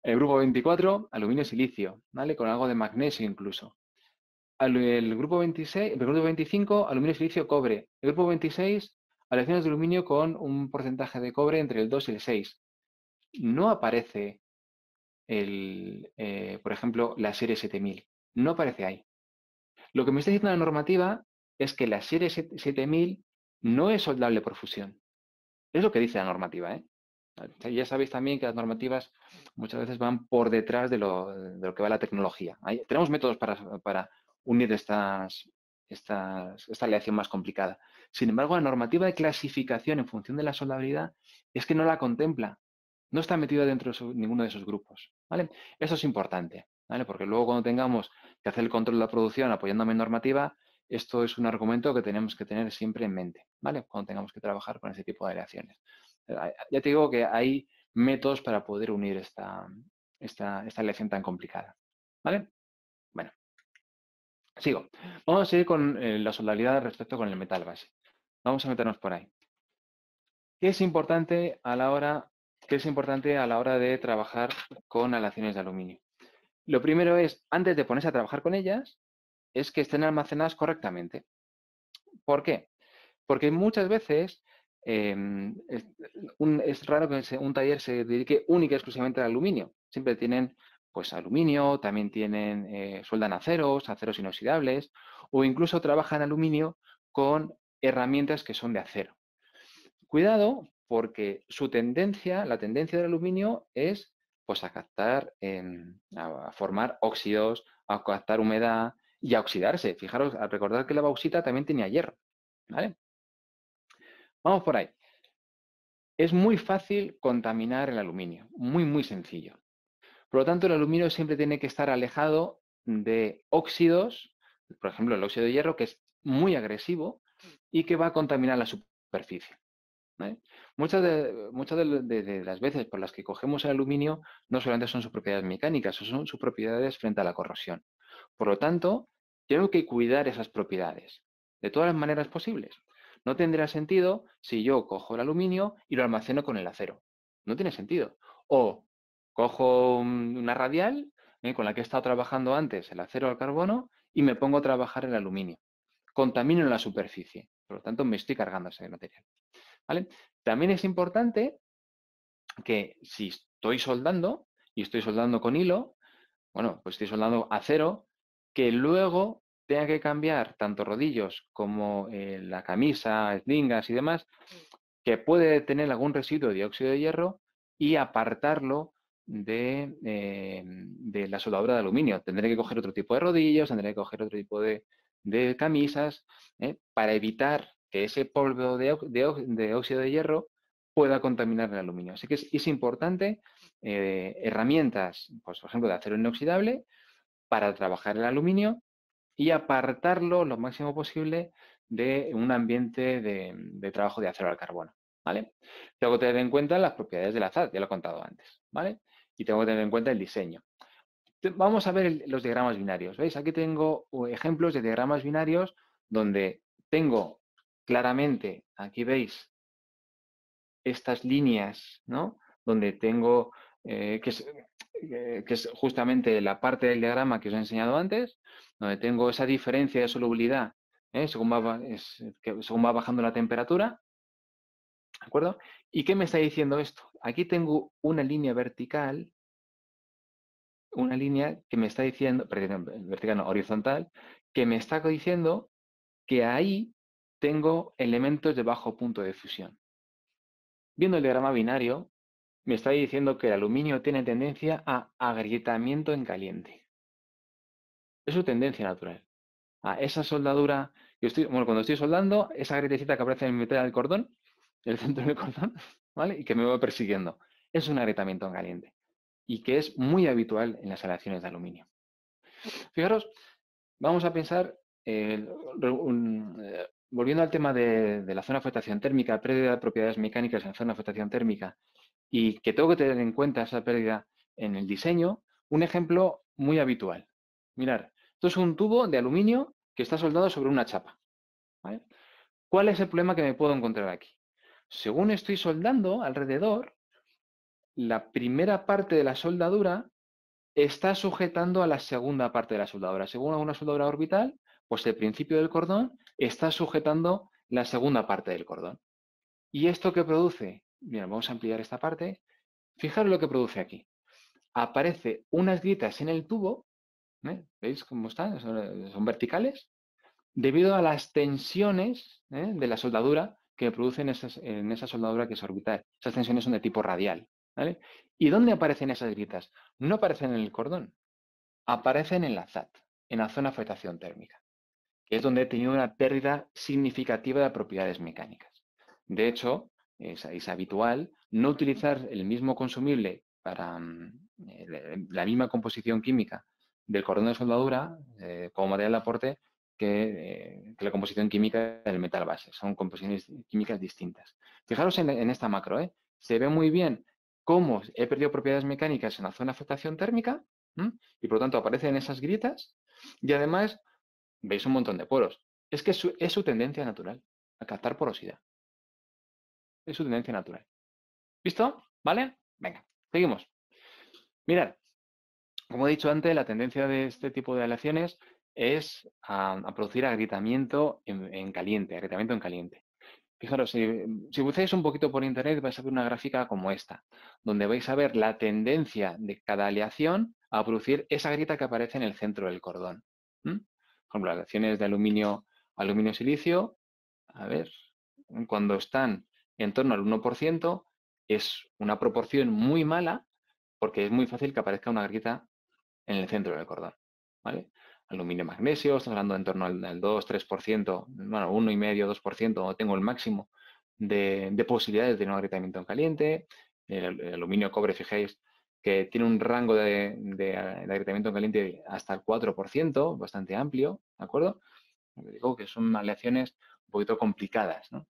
El grupo 24, aluminio, silicio, ¿vale? Con algo de magnesio incluso. El grupo 26, el grupo 25, aluminio, silicio, cobre. El grupo 26, aleaciones de aluminio con un porcentaje de cobre entre el 2 y el 6. No aparece, por ejemplo, la serie 7000. No aparece ahí. Lo que me está diciendo la normativa es que la serie 7000 no es soldable por fusión. Es lo que dice la normativa, ¿eh? Ya sabéis también que las normativas muchas veces van por detrás de lo que va la tecnología. Tenemos métodos para unir esta aleación más complicada. Sin embargo, la normativa de clasificación en función de la soldabilidad es que no la contempla. No está metida dentro de ninguno de esos grupos, ¿vale? Eso es importante, ¿vale? Porque luego cuando tengamos que hacer el control de la producción apoyándome en normativa, esto es un argumento que tenemos que tener siempre en mente, ¿vale? Cuando tengamos que trabajar con ese tipo de aleaciones. Ya te digo que hay métodos para poder unir esta aleación tan complicada, ¿vale? Bueno, sigo. Vamos a seguir con la soldabilidad respecto con el metal base. Vamos a meternos por ahí. ¿Qué es importante a la hora de trabajar con aleaciones de aluminio? Lo primero es, antes de ponerse a trabajar con ellas, es que estén almacenadas correctamente. ¿Por qué? Porque muchas veces es raro que un taller se dedique única y exclusivamente al aluminio. Siempre tienen pues aluminio, también tienen, sueldan aceros inoxidables, o incluso trabajan aluminio con herramientas que son de acero. Cuidado, porque la tendencia del aluminio es pues a captar, a formar óxidos, a captar humedad y a oxidarse. Fijaros, al recordar que la bauxita también tenía hierro, ¿vale? Vamos por ahí. Es muy fácil contaminar el aluminio, muy, muy sencillo. Por lo tanto, el aluminio siempre tiene que estar alejado de óxidos, por ejemplo, el óxido de hierro, que es muy agresivo y que va a contaminar la superficie, ¿vale? Muchas de las veces por las que cogemos el aluminio no solamente son sus propiedades mecánicas, son sus propiedades frente a la corrosión. Por lo tanto, tengo que cuidar esas propiedades de todas las maneras posibles. No tendrá sentido si yo cojo el aluminio y lo almaceno con el acero. No tiene sentido. O cojo una radial con la que he estado trabajando antes el acero al carbono y me pongo a trabajar el aluminio. Contamino en la superficie. Por lo tanto, me estoy cargando ese material, ¿vale? También es importante que si estoy soldando y estoy soldando con hilo, bueno, pues estoy soldando acero, que luego tenga que cambiar tanto rodillos como la camisa, eslingas y demás, que puede tener algún residuo de dióxido de hierro y apartarlo de la soldadura de aluminio. Tendré que coger otro tipo de rodillos, tendré que coger otro tipo de camisas, para evitar que ese polvo de óxido de hierro pueda contaminar el aluminio. Así que es importante herramientas, pues, por ejemplo, de acero inoxidable para trabajar el aluminio y apartarlo lo máximo posible de un ambiente de trabajo de acero al carbono, ¿vale? Tengo que tener en cuenta las propiedades del azad, ya lo he contado antes, ¿vale? Y tengo que tener en cuenta el diseño. Vamos a ver los diagramas binarios. ¿Veis? Aquí tengo ejemplos de diagramas binarios donde tengo claramente, aquí veis, estas líneas, ¿no? Donde tengo, que es justamente la parte del diagrama que os he enseñado antes, donde tengo esa diferencia de solubilidad, según va bajando la temperatura, ¿de acuerdo? ¿Y qué me está diciendo esto? Aquí tengo una línea vertical, una línea que me está diciendo, perdón, vertical no, horizontal, que me está diciendo que ahí tengo elementos de bajo punto de fusión. Viendo el diagrama binario, me está diciendo que el aluminio tiene tendencia a agrietamiento en caliente. Es su tendencia natural. A esa soldadura, cuando estoy soldando, esa grietecita que aparece en el metal del cordón, el centro del cordón, ¿vale? Y que me va persiguiendo. Es un agrietamiento en caliente. Y que es muy habitual en las aleaciones de aluminio. Fijaros, vamos a pensar, volviendo al tema de la zona de afectación térmica, pérdida de propiedades mecánicas en zona de afectación térmica, y que tengo que tener en cuenta esa pérdida en el diseño, un ejemplo muy habitual. Mirad, esto es un tubo de aluminio que está soldado sobre una chapa, ¿vale? ¿Cuál es el problema que me puedo encontrar aquí? Según estoy soldando alrededor, la primera parte de la soldadura está sujetando a la segunda parte de la soldadura. Según una soldadura orbital, pues el principio del cordón está sujetando la segunda parte del cordón. ¿Y esto qué produce? Bien, vamos a ampliar esta parte. Fijaros lo que produce aquí. Aparece unas grietas en el tubo, ¿eh? ¿Veis cómo están? Son verticales, debido a las tensiones, de la soldadura que producen en esa soldadura que es orbital. Esas tensiones son de tipo radial, ¿vale? ¿Y dónde aparecen esas grietas? No aparecen en el cordón, aparecen en la ZAT, en la zona de afectación térmica, que es donde he tenido una pérdida significativa de propiedades mecánicas. De hecho, es habitual no utilizar el mismo consumible para la misma composición química del cordón de soldadura como material de aporte que la composición química del metal base. Son composiciones químicas distintas. Fijaros en esta macro, ¿eh? Se ve muy bien cómo he perdido propiedades mecánicas en la zona de afectación térmica, y por lo tanto aparecen esas grietas, y además veis un montón de poros. Es que es su tendencia natural a captar porosidad. Es su tendencia natural. ¿Listo? ¿Vale? Venga, seguimos. Mirad, como he dicho antes, la tendencia de este tipo de aleaciones es a producir agrietamiento en caliente, agrietamiento en caliente. Fijaros, si buscáis un poquito por internet vais a ver una gráfica como esta, donde vais a ver la tendencia de cada aleación a producir esa grieta que aparece en el centro del cordón. Por ejemplo, las aleaciones de aluminio, aluminio-silicio, a ver, cuando están en torno al 1%, es una proporción muy mala porque es muy fácil que aparezca una grieta en el centro del cordón, ¿vale? Aluminio-magnesio, estamos hablando en torno al 2-3%, bueno, 1,5-2%, tengo el máximo de posibilidades de un agrietamiento en caliente. El aluminio-cobre, fijáis, que tiene un rango de agrietamiento en caliente hasta el 4%, bastante amplio, ¿de acuerdo? Digo que son aleaciones un poquito complicadas, ¿no?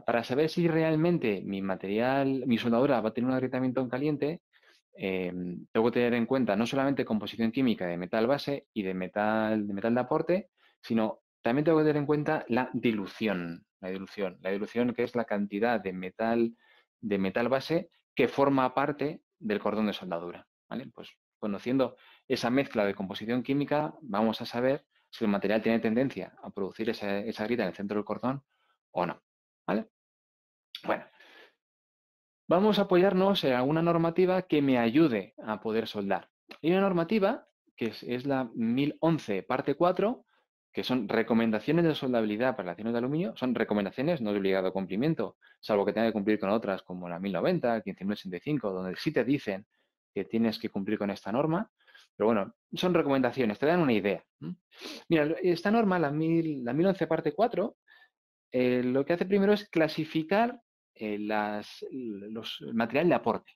Para saber si realmente mi soldadura va a tener un agrietamiento en caliente, tengo que tener en cuenta no solamente composición química de metal base y de metal de aporte, sino también tengo que tener en cuenta la dilución. La dilución que es la cantidad de metal base que forma parte del cordón de soldadura, ¿vale? Pues conociendo esa mezcla de composición química, vamos a saber si el material tiene tendencia a producir esa grieta en el centro del cordón o no, ¿vale? Bueno, vamos a apoyarnos en alguna normativa que me ayude a poder soldar. Hay una normativa que es la 1011, parte 4, que son recomendaciones de soldabilidad para relaciones de aluminio. Son recomendaciones, no de obligado cumplimiento, salvo que tenga que cumplir con otras como la 1090, 15165, donde sí te dicen que tienes que cumplir con esta norma. Pero bueno, son recomendaciones, te dan una idea. Mira, esta norma, la 1011, parte 4, lo que hace primero es clasificar el material de aporte.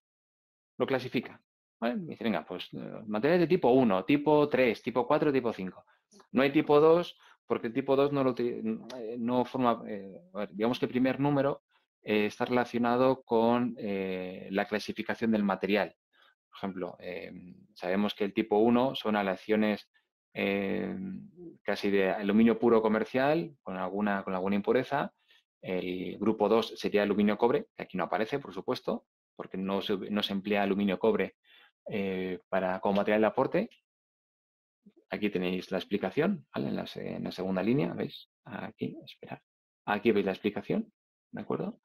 Lo clasifica. ¿Vale? Me dice, venga, pues materiales de tipo 1, tipo 3, tipo 4, tipo 5. No hay tipo 2 porque el tipo 2 no forma, a ver, digamos que el primer número está relacionado con la clasificación del material. Por ejemplo, sabemos que el tipo 1 son aleaciones casi de aluminio puro comercial con alguna impureza, El grupo 2 sería aluminio-cobre, que aquí no aparece, por supuesto, porque no se emplea aluminio-cobre como material de aporte. Aquí tenéis la explicación, ¿vale? En la segunda línea, ¿veis? Aquí, esperad. Aquí veis la explicación, ¿de acuerdo?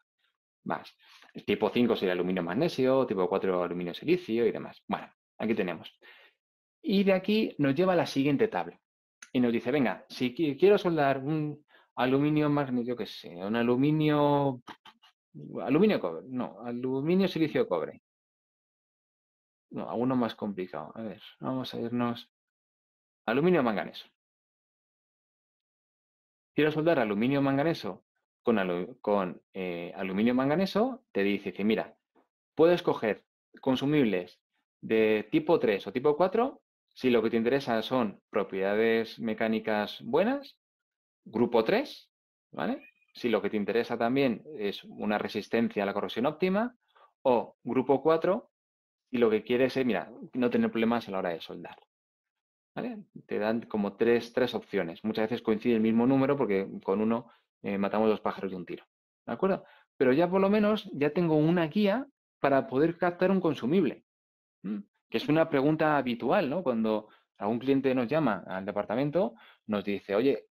Más. El tipo 5 sería aluminio-magnesio, tipo 4 aluminio-silicio y demás. Bueno, aquí tenemos. Y de aquí nos lleva a la siguiente tabla. Y nos dice, venga, si quiero soldar un aluminio-magnesio, qué sé, un aluminio-cobre, no, aluminio-silicio-cobre. No, alguno más complicado. A ver, vamos a irnos. Aluminio-manganeso. Quiero soldar aluminio-manganeso con aluminio-manganeso, te dice que, mira, puedes coger consumibles de tipo 3 o tipo 4 si lo que te interesa son propiedades mecánicas buenas, grupo 3, ¿vale? Si lo que te interesa también es una resistencia a la corrosión óptima, o grupo 4 si lo que quieres es, mira, no tener problemas a la hora de soldar. ¿Vale? Te dan como tres opciones. Muchas veces coincide el mismo número porque con uno matamos dos pájaros de un tiro. ¿De acuerdo? Pero ya por lo menos ya tengo una guía para poder captar un consumible. Que es una pregunta habitual, ¿no? Cuando algún cliente nos llama al departamento, nos dice, oye,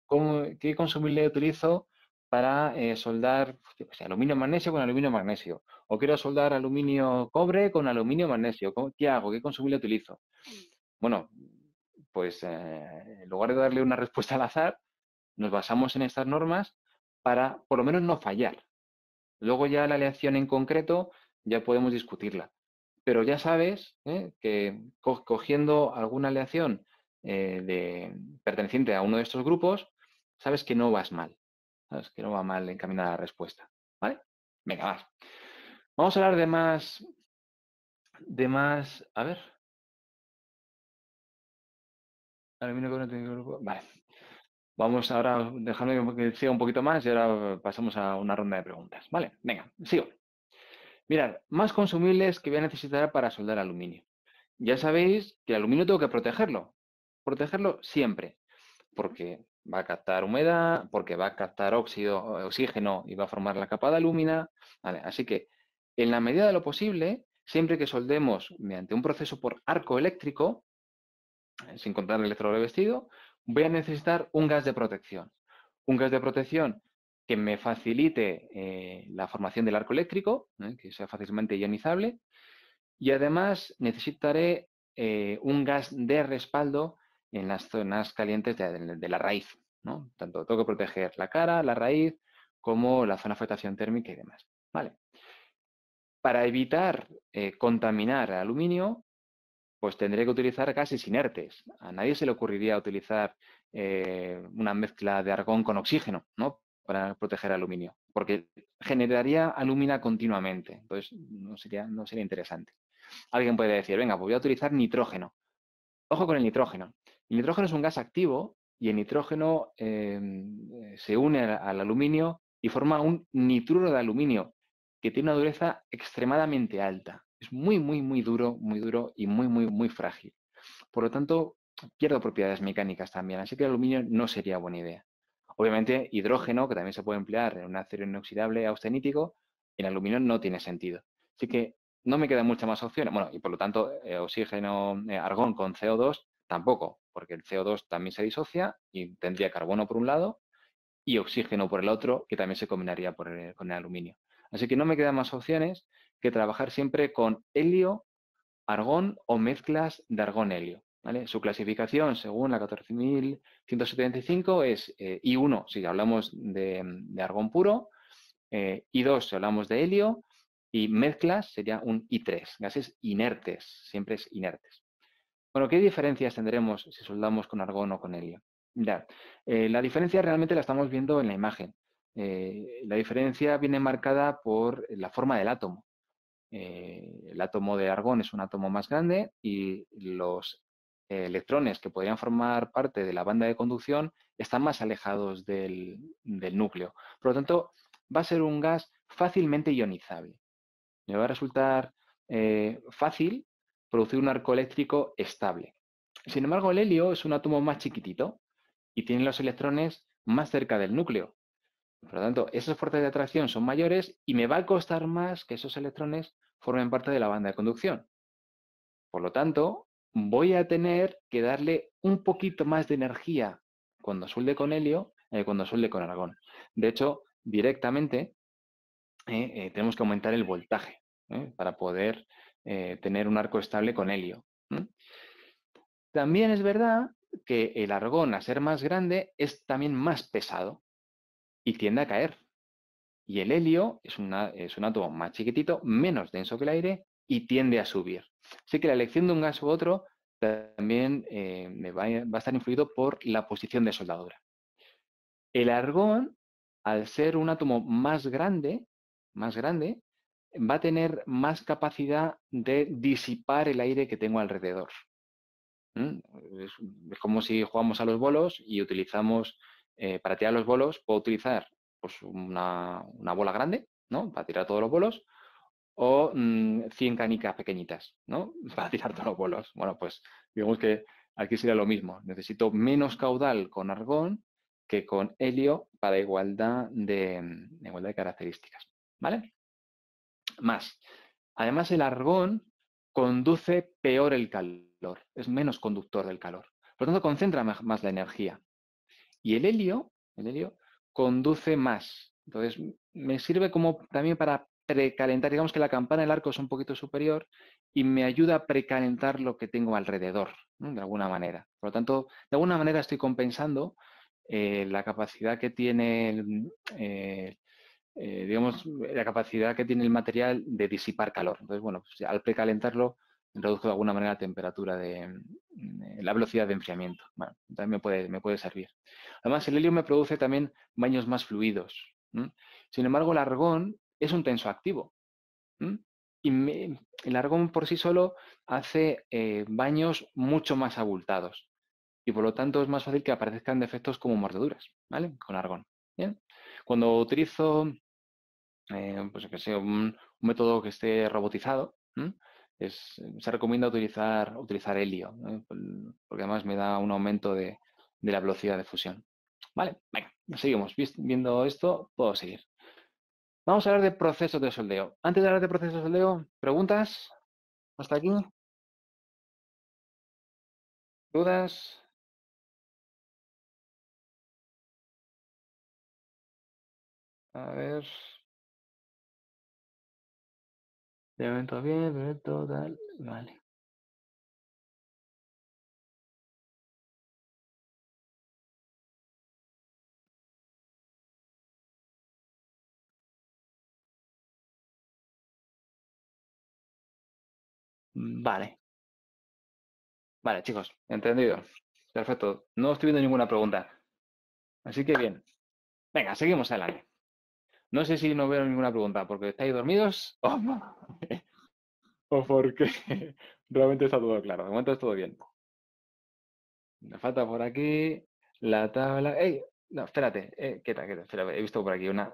¿qué consumible utilizo para soldar yo qué sé, aluminio magnesio con aluminio magnesio? O quiero soldar aluminio cobre con aluminio magnesio. ¿Qué hago? ¿Qué consumible utilizo? Bueno, pues en lugar de darle una respuesta al azar, nos basamos en estas normas para por lo menos no fallar. Luego ya la aleación en concreto ya podemos discutirla. Pero ya sabes que cogiendo alguna aleación perteneciente a uno de estos grupos, sabes que no vas mal. Sabes que no va mal encaminada la respuesta. ¿Vale? Venga, más. Vamos a hablar de más, a ver. Aluminio con otro grupo. Vale. Vamos ahora, dejadme que siga un poquito más y ahora pasamos a una ronda de preguntas. Vale, venga, sigo. Mirad, más consumibles que voy a necesitar para soldar aluminio. Ya sabéis que el aluminio tengo que protegerlo. Protegerlo siempre, porque va a captar humedad, porque va a captar oxígeno y va a formar la capa de alúmina. Vale, así que, en la medida de lo posible, siempre que soldemos mediante un proceso por arco eléctrico, sin contar el electrorevestido, voy a necesitar un gas de protección. Un gas de protección que me facilite la formación del arco eléctrico, que sea fácilmente ionizable, y además necesitaré un gas de respaldo en las zonas calientes de la raíz, ¿no? Tanto tengo que proteger la cara, la raíz, como la zona de afectación térmica y demás. ¿Vale? Para evitar contaminar el aluminio, pues tendré que utilizar gases inertes. A nadie se le ocurriría utilizar una mezcla de argón con oxígeno, ¿no? Para proteger aluminio, porque generaría alúmina continuamente. Entonces, no sería interesante. Alguien puede decir, venga, pues voy a utilizar nitrógeno. Ojo con el nitrógeno. El nitrógeno es un gas activo y el nitrógeno se une al aluminio y forma un nitruro de aluminio que tiene una dureza extremadamente alta. Es muy, muy, muy duro y muy, muy, muy frágil. Por lo tanto, pierdo propiedades mecánicas también, así que el aluminio no sería buena idea. Obviamente, hidrógeno, que también se puede emplear en un acero inoxidable austenítico, en aluminio no tiene sentido. Así que no me quedan muchas más opciones. Bueno, y por lo tanto, oxígeno, argón con CO2 tampoco, porque el CO2 también se disocia y tendría carbono por un lado y oxígeno por el otro, que también se combinaría con el aluminio. Así que no me quedan más opciones que trabajar siempre con helio, argón o mezclas de argón-helio. ¿Vale? Su clasificación, según la 14.175, es I1 si hablamos de argón puro, I2 si hablamos de helio, y mezclas sería un I3, gases inertes, siempre es inertes. Bueno, ¿qué diferencias tendremos si soldamos con argón o con helio? Mirad, la diferencia realmente la estamos viendo en la imagen. La diferencia viene marcada por la forma del átomo. El átomo de argón es un átomo más grande y los electrones que podrían formar parte de la banda de conducción están más alejados del núcleo. Por lo tanto, va a ser un gas fácilmente ionizable. Me va a resultar fácil producir un arco eléctrico estable. Sin embargo, el helio es un átomo más chiquitito y tiene los electrones más cerca del núcleo. Por lo tanto, esas fuerzas de atracción son mayores y me va a costar más que esos electrones formen parte de la banda de conducción. Por lo tanto, voy a tener que darle un poquito más de energía cuando suelde con helio, cuando suelde con argón. De hecho, directamente tenemos que aumentar el voltaje para poder tener un arco estable con helio. También es verdad que el argón, a ser más grande, es también más pesado y tiende a caer. Y el helio es un átomo más chiquitito, menos denso que el aire y tiende a subir. Así que la elección de un gas u otro también me va a estar influido por la posición de soldadura. El argón, al ser un átomo más grande, va a tener más capacidad de disipar el aire que tengo alrededor. ¿Mm? Es como si jugamos a los bolos y utilizamos, para tirar los bolos, puedo utilizar pues, una bola grande, ¿no? Para tirar todos los bolos, o 100 canicas pequeñitas, ¿no? Para tirar todos los bolos. Bueno, pues digamos que aquí sería lo mismo. Necesito menos caudal con argón que con helio para igualdad de características, ¿vale? Más. Además, el argón conduce peor el calor, es menos conductor del calor. Por lo tanto, concentra más la energía. Y el helio conduce más. Entonces, me sirve como también para precalentar. Digamos que la campana del arco es un poquito superior y me ayuda a precalentar lo que tengo alrededor, ¿no? De alguna manera. Por lo tanto, de alguna manera estoy compensando la capacidad que tiene digamos, la capacidad que tiene el material de disipar calor. Entonces, bueno, pues al precalentarlo, reduzco de alguna manera la temperatura la velocidad de enfriamiento. Bueno, también me puede servir. Además, el helio me produce también baños más fluidos. Sin embargo, el argón es un tensoactivo. Y el argón por sí solo hace baños mucho más abultados. Y por lo tanto es más fácil que aparezcan defectos como mordeduras, ¿vale? Con argón. Bien. Cuando utilizo pues que sea un método que esté robotizado, se recomienda utilizar helio, porque además me da un aumento de la velocidad de fusión. Vale, venga, seguimos. Viendo esto, puedo seguir. Vamos a hablar de procesos de soldeo. Antes de hablar de procesos de soldeo, ¿preguntas hasta aquí? ¿Dudas? A ver, de momento, tal. Vale. Vale, vale, chicos, entendido. Perfecto. No estoy viendo ninguna pregunta. Así que bien. Venga, seguimos adelante. No sé si no veo ninguna pregunta porque estáis dormidos o porque realmente está todo claro. De momento es todo bien. Me falta por aquí la tabla. ¡Ey! No, espérate. Quieta, quieta. Espera, he visto por aquí una.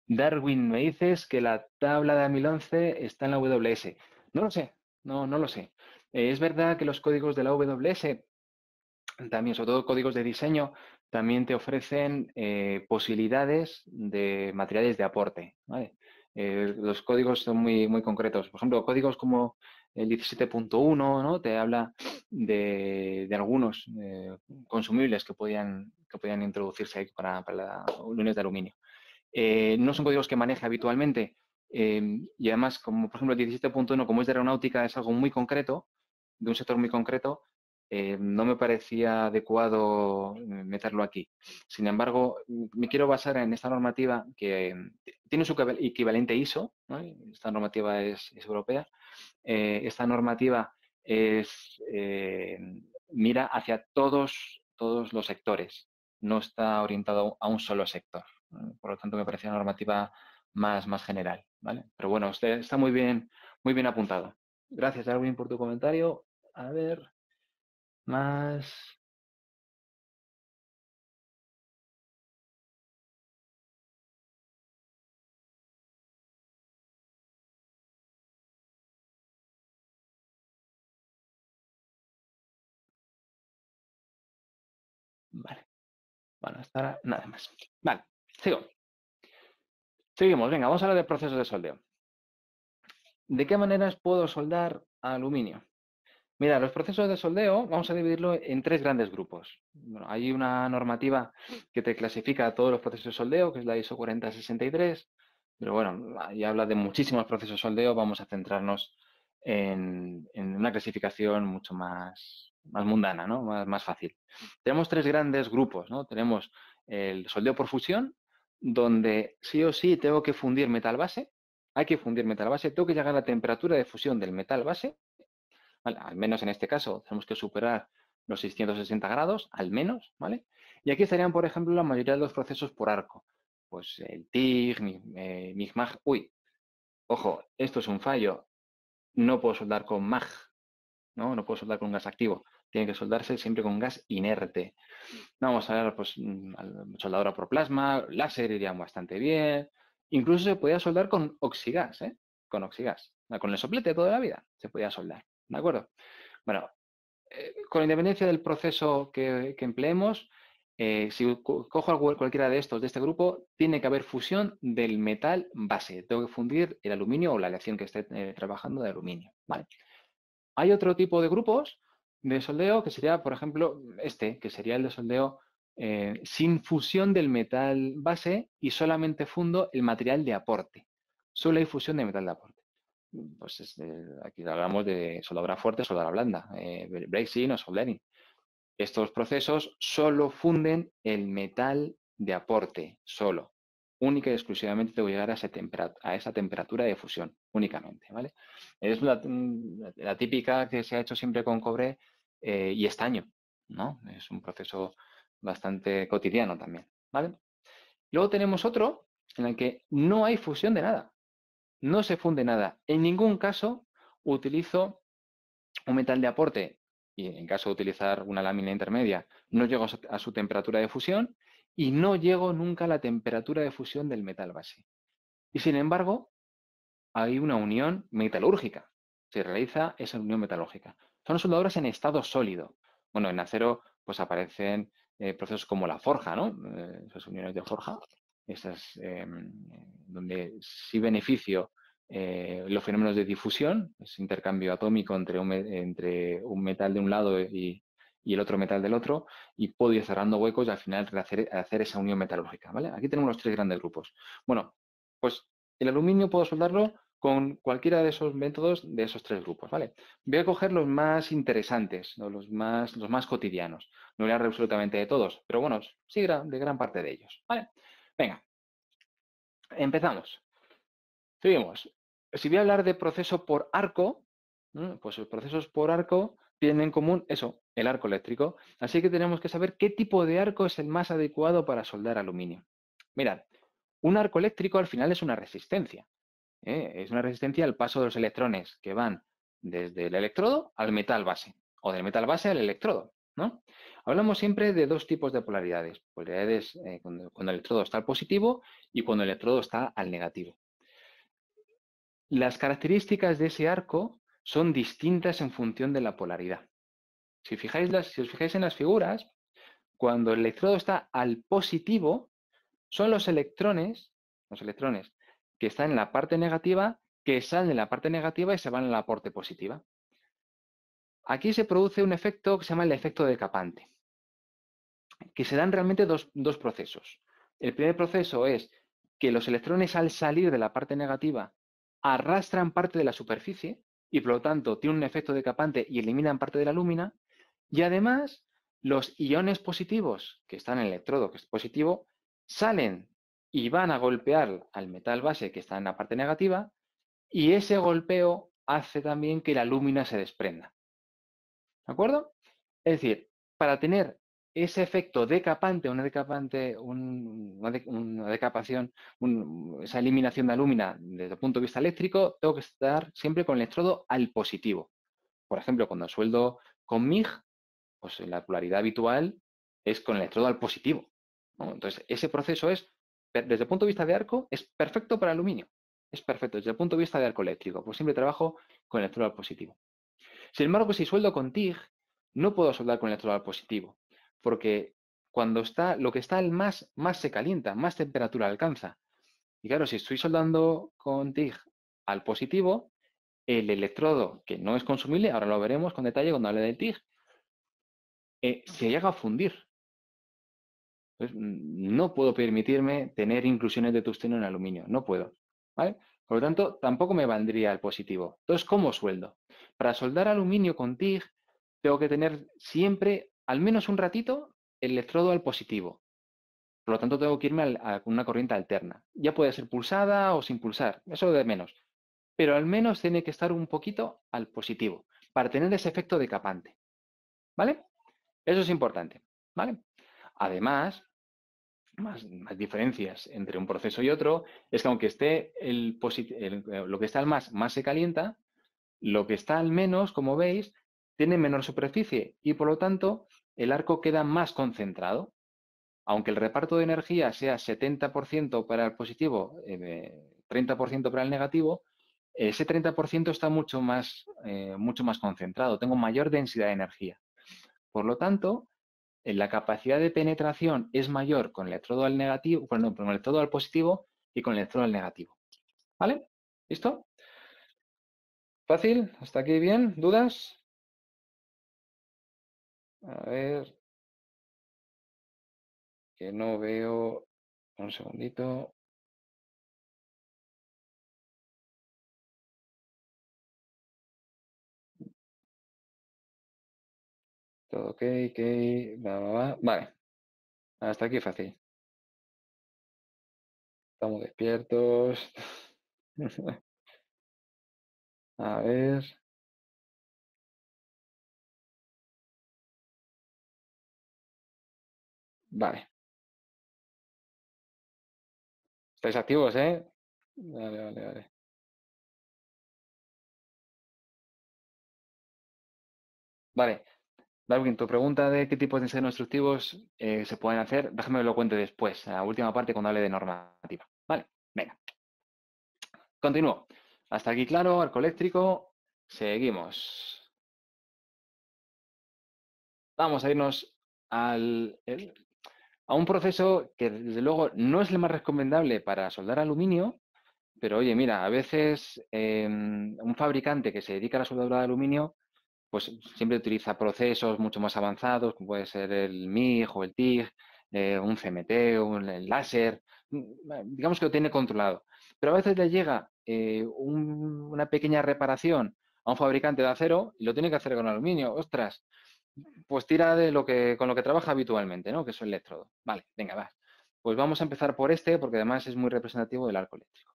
Darwin, me dices que la tabla de 2011 está en la WS. No lo sé. No, no lo sé. Es verdad que los códigos de la WS también, sobre todo códigos de diseño, también te ofrecen posibilidades de materiales de aporte, ¿vale? Los códigos son muy, muy concretos. Por ejemplo, códigos como el 17.1, ¿no? Te habla de algunos consumibles que podían introducirse ahí para las uniones de aluminio. No son códigos que maneje habitualmente y además, como por ejemplo el 17.1, como es de aeronáutica, es algo muy concreto, de un sector muy concreto, no me parecía adecuado meterlo aquí. Sin embargo, me quiero basar en esta normativa que tiene su equivalente ISO, ¿no? Esta normativa es europea. Esta normativa mira hacia todos los sectores, no está orientado a un solo sector. Por lo tanto, me parecía una normativa más general, ¿vale? Pero bueno, usted está muy bien apuntado. Gracias, Darwin, por tu comentario. A ver, más. Vale. Bueno, hasta ahora nada más. Vale, sigo. Seguimos, venga, vamos a hablar de procesos de soldeo. ¿De qué maneras puedo soldar aluminio? Mira, los procesos de soldeo vamos a dividirlo en tres grandes grupos. Bueno, hay una normativa que te clasifica todos los procesos de soldeo, que es la ISO 4063, pero bueno, ahí habla de muchísimos procesos de soldeo, vamos a centrarnos en una clasificación mucho más mundana, ¿no? Más fácil. Tenemos tres grandes grupos, ¿no? Tenemos el soldeo por fusión, donde sí o sí tengo que fundir metal base, hay que fundir metal base, tengo que llegar a la temperatura de fusión del metal base. ¿Vale? Al menos en este caso tenemos que superar los 660 grados, al menos, ¿vale? Y aquí estarían, por ejemplo, la mayoría de los procesos por arco. Pues el TIG, MIG-MAG. Uy, ojo, esto es un fallo. No puedo soldar con MAG, ¿no? No puedo soldar con gas activo. Tiene que soldarse siempre con gas inerte. Vamos a ver, pues, soldadura por plasma, láser iría bastante bien. Incluso se podía soldar con oxigas, ¿eh? Con oxigas. Con el soplete de toda la vida se podía soldar, ¿de acuerdo? Bueno, con independencia del proceso que empleemos, si cojo cualquiera de estos, de este grupo, tiene que haber fusión del metal base. Tengo que fundir el aluminio o la aleación que esté trabajando de aluminio. ¿Vale? Hay otro tipo de grupos de soldeo que sería, por ejemplo, que sería el de soldeo sin fusión del metal base y solamente fundo el material de aporte. Solo hay fusión de metal de aporte. Pues aquí hablamos de soldadura fuerte, soldadura blanda, brazing o soldering. Estos procesos solo funden el metal de aporte, solo. Única y exclusivamente tengo que llegar a esa temperatura de fusión, únicamente, ¿vale? Es la típica que se ha hecho siempre con cobre y estaño, ¿no? Es un proceso bastante cotidiano también, ¿vale? Luego tenemos otro en el que no hay fusión de nada, no se funde nada. En ningún caso utilizo un metal de aporte y en caso de utilizar una lámina intermedia, no llego a su temperatura de fusión y no llego nunca a la temperatura de fusión del metal base. Y sin embargo, hay una unión metalúrgica. Se realiza esa unión metalúrgica. Son soldaduras en estado sólido. Bueno, en acero pues aparecen procesos como la forja, ¿no? Esas uniones de forja, esas donde sí beneficio los fenómenos de difusión, ese intercambio atómico entre un metal de un lado y el otro metal del otro, y puedo ir cerrando huecos y al final hacer esa unión metalúrgica, ¿vale? Aquí tenemos los tres grandes grupos. Bueno, pues el aluminio puedo soldarlo con cualquiera de esos métodos de esos tres grupos, ¿vale? Voy a coger los más interesantes, ¿no? los más cotidianos. No voy a hablar absolutamente de todos, pero bueno, sí de gran parte de ellos, ¿vale? Venga, empezamos. Seguimos. Si voy a hablar de proceso por arco, pues los procesos por arco tienen en común eso, el arco eléctrico. Así que tenemos que saber qué tipo de arco es el más adecuado para soldar aluminio. Mirad, un arco eléctrico al final es una resistencia. Es una resistencia al paso de los electrones que van desde el electrodo al metal base o del metal base al electrodo, ¿no? Hablamos siempre de dos tipos de polaridades. Polaridades cuando el electrodo está al positivo y cuando el electrodo está al negativo. Las características de ese arco son distintas en función de la polaridad. Si os fijáis en las figuras, cuando el electrodo está al positivo, son los electrones que están en la parte negativa, que salen de la parte negativa y se van a la parte positiva. Aquí se produce un efecto que se llama el efecto decapante, que se dan realmente dos procesos. El primer proceso es que los electrones al salir de la parte negativa arrastran parte de la superficie y por lo tanto tienen un efecto decapante y eliminan parte de la lúmina. Y además, los iones positivos que están en el electrodo, que es positivo, salen y van a golpear al metal base que está en la parte negativa y ese golpeo hace también que la lúmina se desprenda. ¿De acuerdo? Es decir, para tener ese efecto decapante, una decapación, esa eliminación de alúmina desde el punto de vista eléctrico, tengo que estar siempre con el electrodo al positivo. Por ejemplo, cuando sueldo con MIG, pues la polaridad habitual es con el electrodo al positivo, ¿no? Entonces, ese proceso desde el punto de vista de arco, es perfecto para aluminio. Es perfecto. Desde el punto de vista de arco eléctrico, pues siempre trabajo con el electrodo al positivo. Sin embargo, si sueldo con TIG, no puedo soldar con el electrodo al positivo, porque cuando está, lo que está al más se calienta, más temperatura alcanza. Y claro, si estoy soldando con TIG al positivo, el electrodo, que no es consumible, ahora lo veremos con detalle cuando hable del TIG, se llega a fundir. Entonces, no puedo permitirme tener inclusiones de tungsteno en aluminio, no puedo. ¿Vale? Por lo tanto, tampoco me valdría el positivo. Entonces, ¿cómo sueldo? Para soldar aluminio con TIG, tengo que tener siempre, al menos un ratito, el electrodo al positivo. Por lo tanto, tengo que irme a una corriente alterna. Ya puede ser pulsada o sin pulsar, eso de menos. Pero al menos tiene que estar un poquito al positivo para tener ese efecto decapante. ¿Vale? Eso es importante. ¿Vale? Además, más diferencias entre un proceso y otro es que aunque esté lo que está al más se calienta, lo que está al menos, como veis, tiene menor superficie y por lo tanto el arco queda más concentrado. Aunque el reparto de energía sea 70% para el positivo, 30% para el negativo, ese 30% está mucho más concentrado. Tengo mayor densidad de energía. Por lo tanto, la capacidad de penetración es mayor con el electrodo al negativo, perdón, con el electrodo al positivo y con el electrodo al negativo. ¿Vale? ¿Listo? ¿Fácil? ¿Hasta aquí bien? ¿Dudas? A ver, que no veo. Un segundito. Todo ok, ok. Va. Vale, hasta aquí fácil. Estamos despiertos. A ver. Vale. ¿Estáis activos, eh? Vale, vale, vale. Vale. Darwin, tu pregunta de qué tipos de ensayos instructivos se pueden hacer, déjame que lo cuente después, en la última parte cuando hable de normativa. Vale, venga. Continúo. Hasta aquí claro, arco eléctrico. Seguimos. Vamos a irnos a un proceso que desde luego no es el más recomendable para soldar aluminio, pero oye, mira, a veces un fabricante que se dedica a la soldadura de aluminio pues siempre utiliza procesos mucho más avanzados, como puede ser el MIG o el TIG, un CMT, el láser, digamos que lo tiene controlado. Pero a veces le llega una pequeña reparación a un fabricante de acero y lo tiene que hacer con aluminio. Ostras, pues tira de con lo que trabaja habitualmente, ¿no? Que es el electrodo. Vale, venga, va. Pues vamos a empezar por este, porque además es muy representativo del arco eléctrico.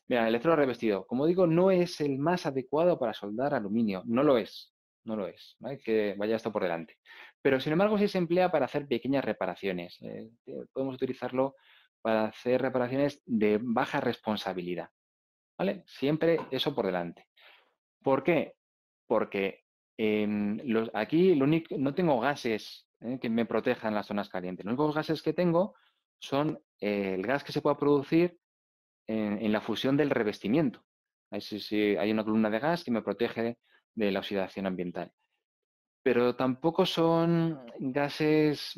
Mira, el electrodo revestido, como digo, no es el más adecuado para soldar aluminio, no lo es, no lo es, ¿vale? Que vaya esto por delante. Pero sin embargo, sí se emplea para hacer pequeñas reparaciones. Podemos utilizarlo para hacer reparaciones de baja responsabilidad, ¿vale? Siempre eso por delante. ¿Por qué? Porque aquí no tengo gases que me protejan las zonas calientes. Los únicos gases que tengo son el gas que se pueda producir en la fusión del revestimiento. Hay una columna de gas que me protege de la oxidación ambiental. Pero tampoco son gases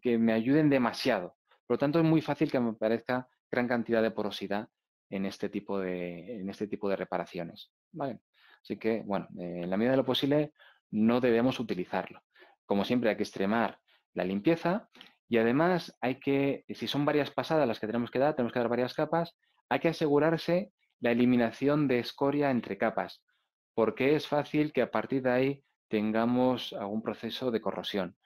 que me ayuden demasiado. Por lo tanto, es muy fácil que me aparezca gran cantidad de porosidad en este tipo de reparaciones. ¿Vale? Así que, bueno, en la medida de lo posible, no debemos utilizarlo. Como siempre, hay que extremar la limpieza y además si son varias pasadas las que tenemos que dar varias capas, hay que asegurarse la eliminación de escoria entre capas, porque es fácil que a partir de ahí tengamos algún proceso de corrosión.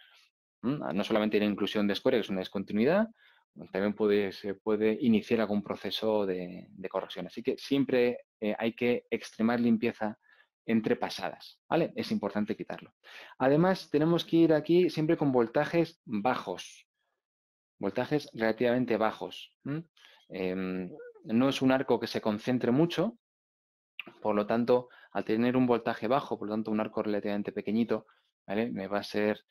No solamente la inclusión de escoria, que es una discontinuidad, también se puede iniciar algún proceso de corrosión. Así que siempre hay que extremar limpieza entre pasadas, ¿vale? Es importante quitarlo. Además, tenemos que ir aquí siempre con voltajes bajos, voltajes relativamente bajos. No es un arco que se concentre mucho, por lo tanto, al tener un voltaje bajo, por lo tanto un arco relativamente pequeñito, ¿vale? Me va a ser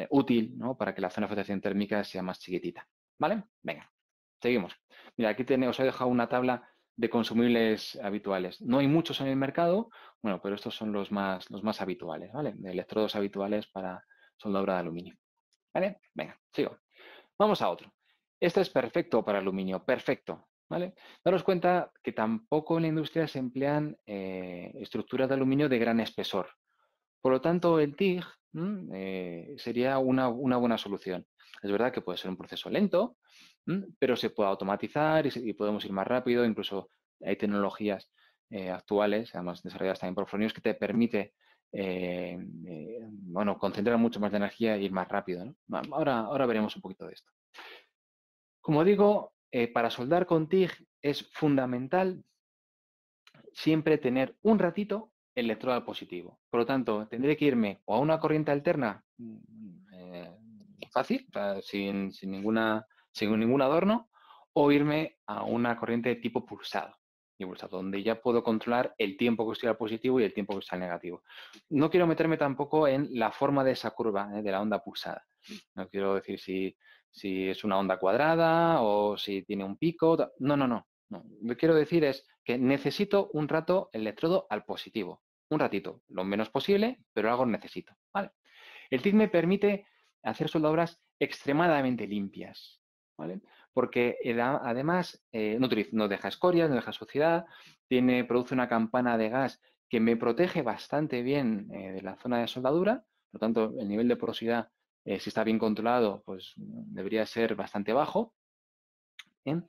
útil, ¿no? Para que la zona de afectación térmica sea más chiquitita. ¿Vale? Venga, seguimos. Mira, aquí os he dejado una tabla de consumibles habituales. No hay muchos en el mercado, bueno, pero estos son los más habituales, ¿vale? De electrodos habituales para soldadura de aluminio. ¿vale? Venga, sigo. Vamos a otro. Este es perfecto para aluminio, perfecto, ¿vale? Daros cuenta que tampoco en la industria se emplean estructuras de aluminio de gran espesor. Por lo tanto, el TIG sería una buena solución. Es verdad que puede ser un proceso lento, pero se puede automatizar y podemos ir más rápido. Incluso hay tecnologías actuales, además desarrolladas también por Fronius, que te permite bueno, concentrar mucho más de energía e ir más rápido, ¿no? Ahora veremos un poquito de esto. Como digo, para soldar con TIG es fundamental siempre tener un ratito el electrodo al positivo. Por lo tanto, tendré que irme o a una corriente alterna fácil, o sea, sin ningún adorno, o irme a una corriente de tipo pulsado. Y pulsado, donde ya puedo controlar el tiempo que estoy al positivo y el tiempo que estoy al negativo. No quiero meterme tampoco en la forma de esa curva de la onda pulsada. No quiero decir si es una onda cuadrada o si tiene un pico. No, no, no. No, lo que quiero decir es que necesito un rato el electrodo al positivo. Un ratito, lo menos posible, pero algo necesito. ¿Vale? El TIG me permite hacer soldaduras extremadamente limpias, ¿vale? Porque además no deja escorias, no deja suciedad, produce una campana de gas que me protege bastante bien de la zona de soldadura, por lo tanto, el nivel de porosidad, si está bien controlado, pues debería ser bastante bajo. ¿Bien?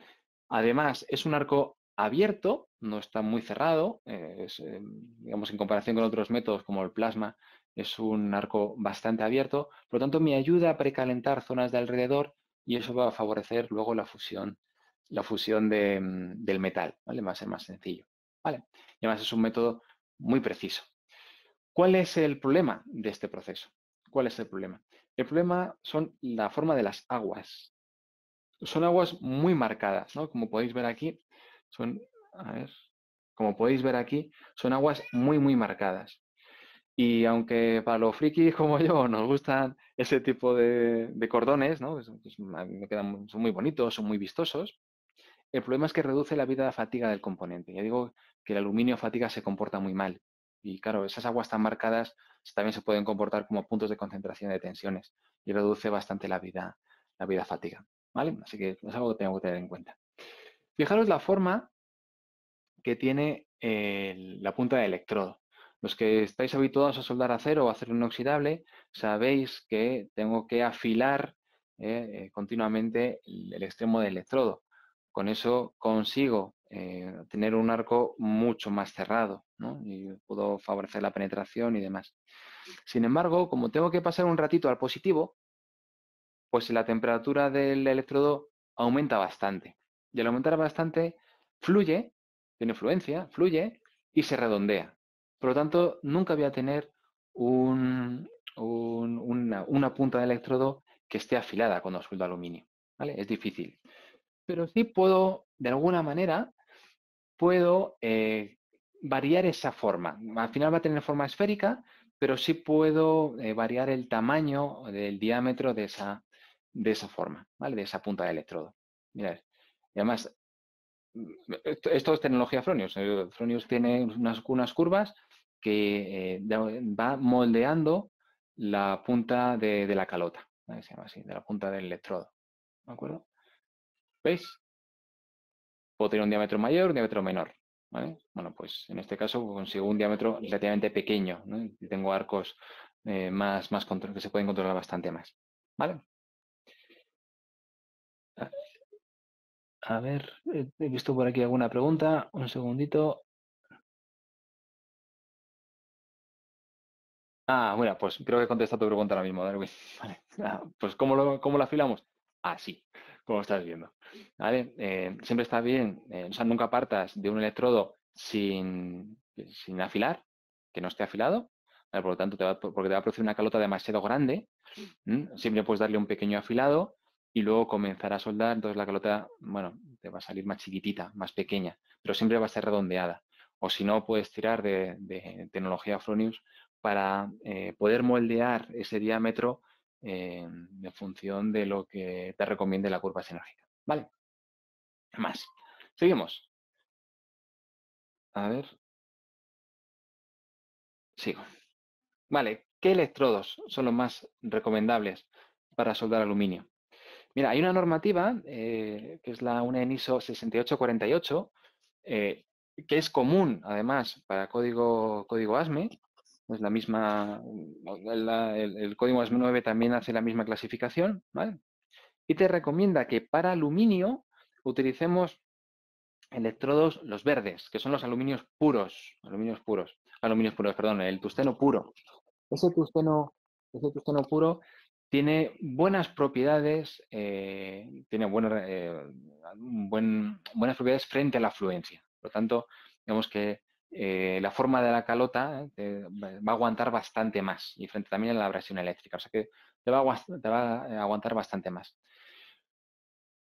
Además, es un arco abierto, no está muy cerrado, digamos, en comparación con otros métodos como el plasma, es un arco bastante abierto, por lo tanto, me ayuda a precalentar zonas de alrededor y eso va a favorecer luego la fusión del metal, ¿vale? Va a ser más sencillo, ¿vale? Y además es un método muy preciso. ¿Cuál es el problema de este proceso? ¿Cuál es el problema? El problema son la forma de las aguas. Son aguas muy marcadas, ¿no? Como podéis ver aquí, son, a ver, como podéis ver aquí, son aguas muy marcadas. Y aunque para los frikis como yo nos gustan ese tipo de cordones, ¿no? A mí me quedan, son muy bonitos, son muy vistosos. El problema es que reduce la vida de fatiga del componente. Ya digo que el aluminio fatiga se comporta muy mal. Y claro, esas aguas tan marcadas también se pueden comportar como puntos de concentración de tensiones y reduce bastante la vida fatiga. ¿Vale? Así que es algo que tengo que tener en cuenta. Fijaros la forma que tiene la punta de electrodo. Los que estáis habituados a soldar acero o acero inoxidable, sabéis que tengo que afilar continuamente el extremo del electrodo. Con eso consigo tener un arco mucho más cerrado, ¿no? Y puedo favorecer la penetración y demás. Sin embargo, como tengo que pasar un ratito al positivo, pues la temperatura del electrodo aumenta bastante. Y al aumentar bastante, fluye, tiene fluencia, fluye y se redondea. Por lo tanto, nunca voy a tener una punta de electrodo que esté afilada cuando sueldo aluminio. ¿Vale? Es difícil. Pero sí puedo, de alguna manera, puedo variar esa forma. Al final va a tener forma esférica, pero sí puedo variar el tamaño del diámetro de esa forma, ¿vale? De esa punta de electrodo. Mirad. Y además, esto es tecnología Fronius. Fronius tiene unas curvas que va moldeando la punta de la calota, ¿vale? Se llama así, de la punta del electrodo. ¿De acuerdo? ¿Veis? Puedo tener un diámetro mayor, un diámetro menor. ¿Vale? Bueno, pues en este caso consigo un diámetro relativamente pequeño, ¿no? Y tengo arcos que se pueden controlar bastante más. ¿Vale? A ver, he visto por aquí alguna pregunta. Un segundito. Ah, bueno, pues creo que he contestado tu pregunta ahora mismo, Darwin. Vale. Pues ¿cómo lo afilamos? Así, como estás viendo. ¿Vale? Siempre está bien, o sea, nunca partas de un electrodo sin afilar, que no esté afilado. ¿Vale? Por lo tanto, porque te va a producir una calota demasiado grande. Siempre puedes darle un pequeño afilado y luego comenzar a soldar. Entonces la calota, bueno, te va a salir más chiquitita, más pequeña, pero siempre va a ser redondeada. O si no, puedes tirar de tecnología Fronius para poder moldear ese diámetro en función de lo que te recomiende la curva sinérgica. ¿Vale? Más. Seguimos. A ver, sigo. Vale, ¿qué electrodos son los más recomendables para soldar aluminio. Mira, hay una normativa, que es una en ISO 6848, que es común, además, para código ASME. Es la misma, el código ASME 9 también hace la misma clasificación, ¿vale? Y te recomienda que para aluminio utilicemos electrodos, los verdes, que son los aluminios puros, perdón, el tungsteno puro. Ese tungsteno, ese tungsteno puro tiene buenas propiedades, tiene buenas propiedades frente a la fluencia. Por lo tanto, digamos que la forma de la calota va a aguantar bastante más y frente también a la abrasión eléctrica. O sea que te va a aguantar bastante más.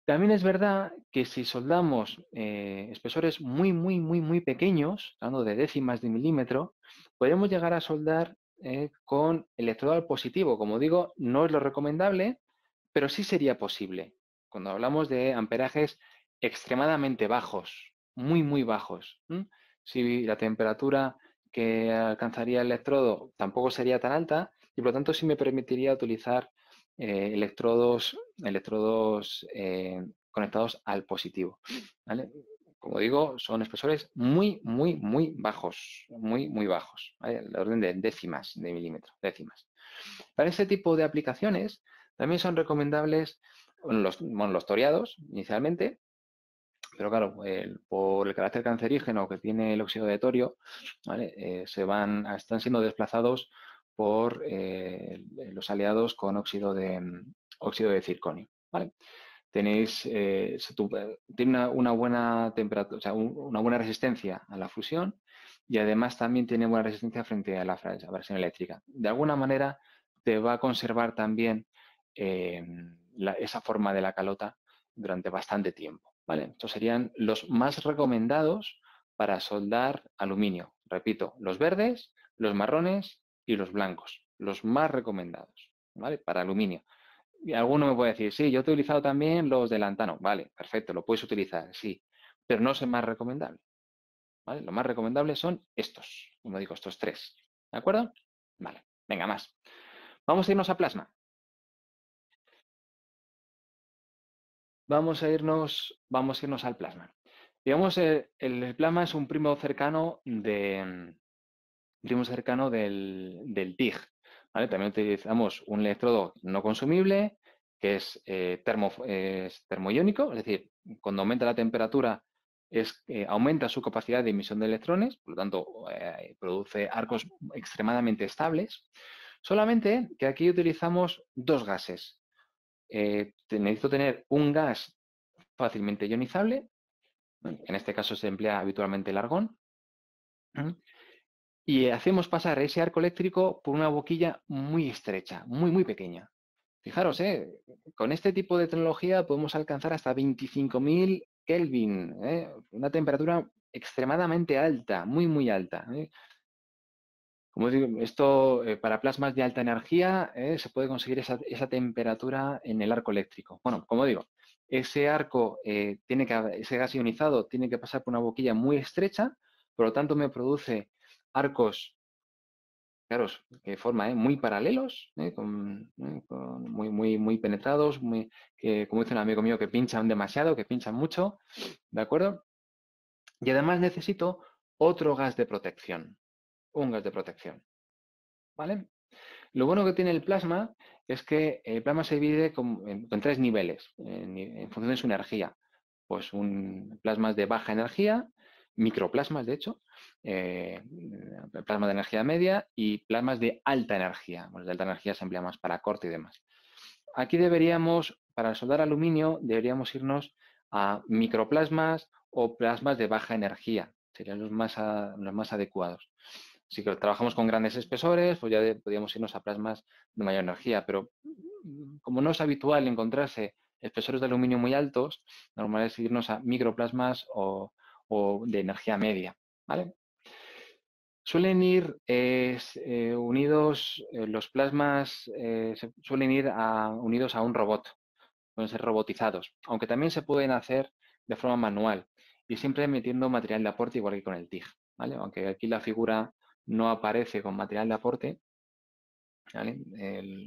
También es verdad que si soldamos espesores muy pequeños, hablando de décimas de milímetro, podemos llegar a soldar con electrodo al positivo. Como digo, no es lo recomendable, pero sí sería posible. Cuando hablamos de amperajes extremadamente bajos, muy bajos. Si la temperatura que alcanzaría el electrodo tampoco sería tan alta, y por lo tanto sí me permitiría utilizar electrodos conectados al positivo, ¿vale? Como digo, son espesores muy bajos, muy bajos, ¿vale? El orden de décimas de milímetro, décimas. Para ese tipo de aplicaciones también son recomendables los toreados inicialmente, pero claro, por el carácter cancerígeno que tiene el óxido de torio, ¿vale? Están siendo desplazados por los aliados con óxido de circonio, ¿vale? Tiene una buena temperatura, o sea, una buena resistencia a la fusión y además también tiene buena resistencia frente a la abrasión eléctrica. De alguna manera te va a conservar también esa forma de la calota durante bastante tiempo, ¿vale? Estos serían los más recomendados para soldar aluminio. Repito, los verdes, los marrones y los blancos, los más recomendados, ¿vale? Para aluminio. Y alguno me puede decir, sí, yo he utilizado también los de lantano. Vale, perfecto, lo puedes utilizar, sí, pero no es el más recomendable, ¿vale? Lo más recomendable son estos, como digo, estos tres, ¿de acuerdo? Vale, venga, más. Vamos a irnos a plasma. Vamos a irnos al plasma. Digamos, el plasma es un primo cercano del TIG, ¿vale? También utilizamos un electrodo no consumible, que es termoiónico, es decir, cuando aumenta la temperatura aumenta su capacidad de emisión de electrones, por lo tanto, produce arcos extremadamente estables. Solamente que aquí utilizamos dos gases. Necesito tener un gas fácilmente ionizable, en este caso se emplea habitualmente el argón, y hacemos pasar ese arco eléctrico por una boquilla muy estrecha, muy pequeña. Fijaros, con este tipo de tecnología podemos alcanzar hasta 25.000 Kelvin, una temperatura extremadamente alta, muy alta. Como digo, esto para plasmas de alta energía se puede conseguir esa temperatura en el arco eléctrico. Bueno, como digo, ese gas ionizado tiene que pasar por una boquilla muy estrecha, por lo tanto me produce arcos, claro, que forma muy paralelos, muy penetrados, que, como dice un amigo mío, que pinchan demasiado, que pinchan mucho, ¿de acuerdo? Y además necesito otro gas de protección, un gas de protección, ¿vale? Lo bueno que tiene el plasma es que el plasma se divide en tres niveles, en función de su energía. Pues plasmas de baja energía, microplasmas de hecho, plasmas de energía media y plasmas de alta energía. Bueno, de alta energía se emplea más para corte y demás. Aquí para soldar aluminio, deberíamos irnos a microplasmas o plasmas de baja energía. Serían los más adecuados. Si trabajamos con grandes espesores, pues ya podríamos irnos a plasmas de mayor energía, pero como no es habitual encontrarse espesores de aluminio muy altos, normal es irnos a microplasmas o de energía media, ¿vale? Suelen ir unidos, los plasmas suelen ir unidos a un robot, pueden ser robotizados, aunque también se pueden hacer de forma manual y siempre metiendo material de aporte igual que con el TIG, ¿vale? Aunque aquí la figura no aparece con material de aporte, ¿vale?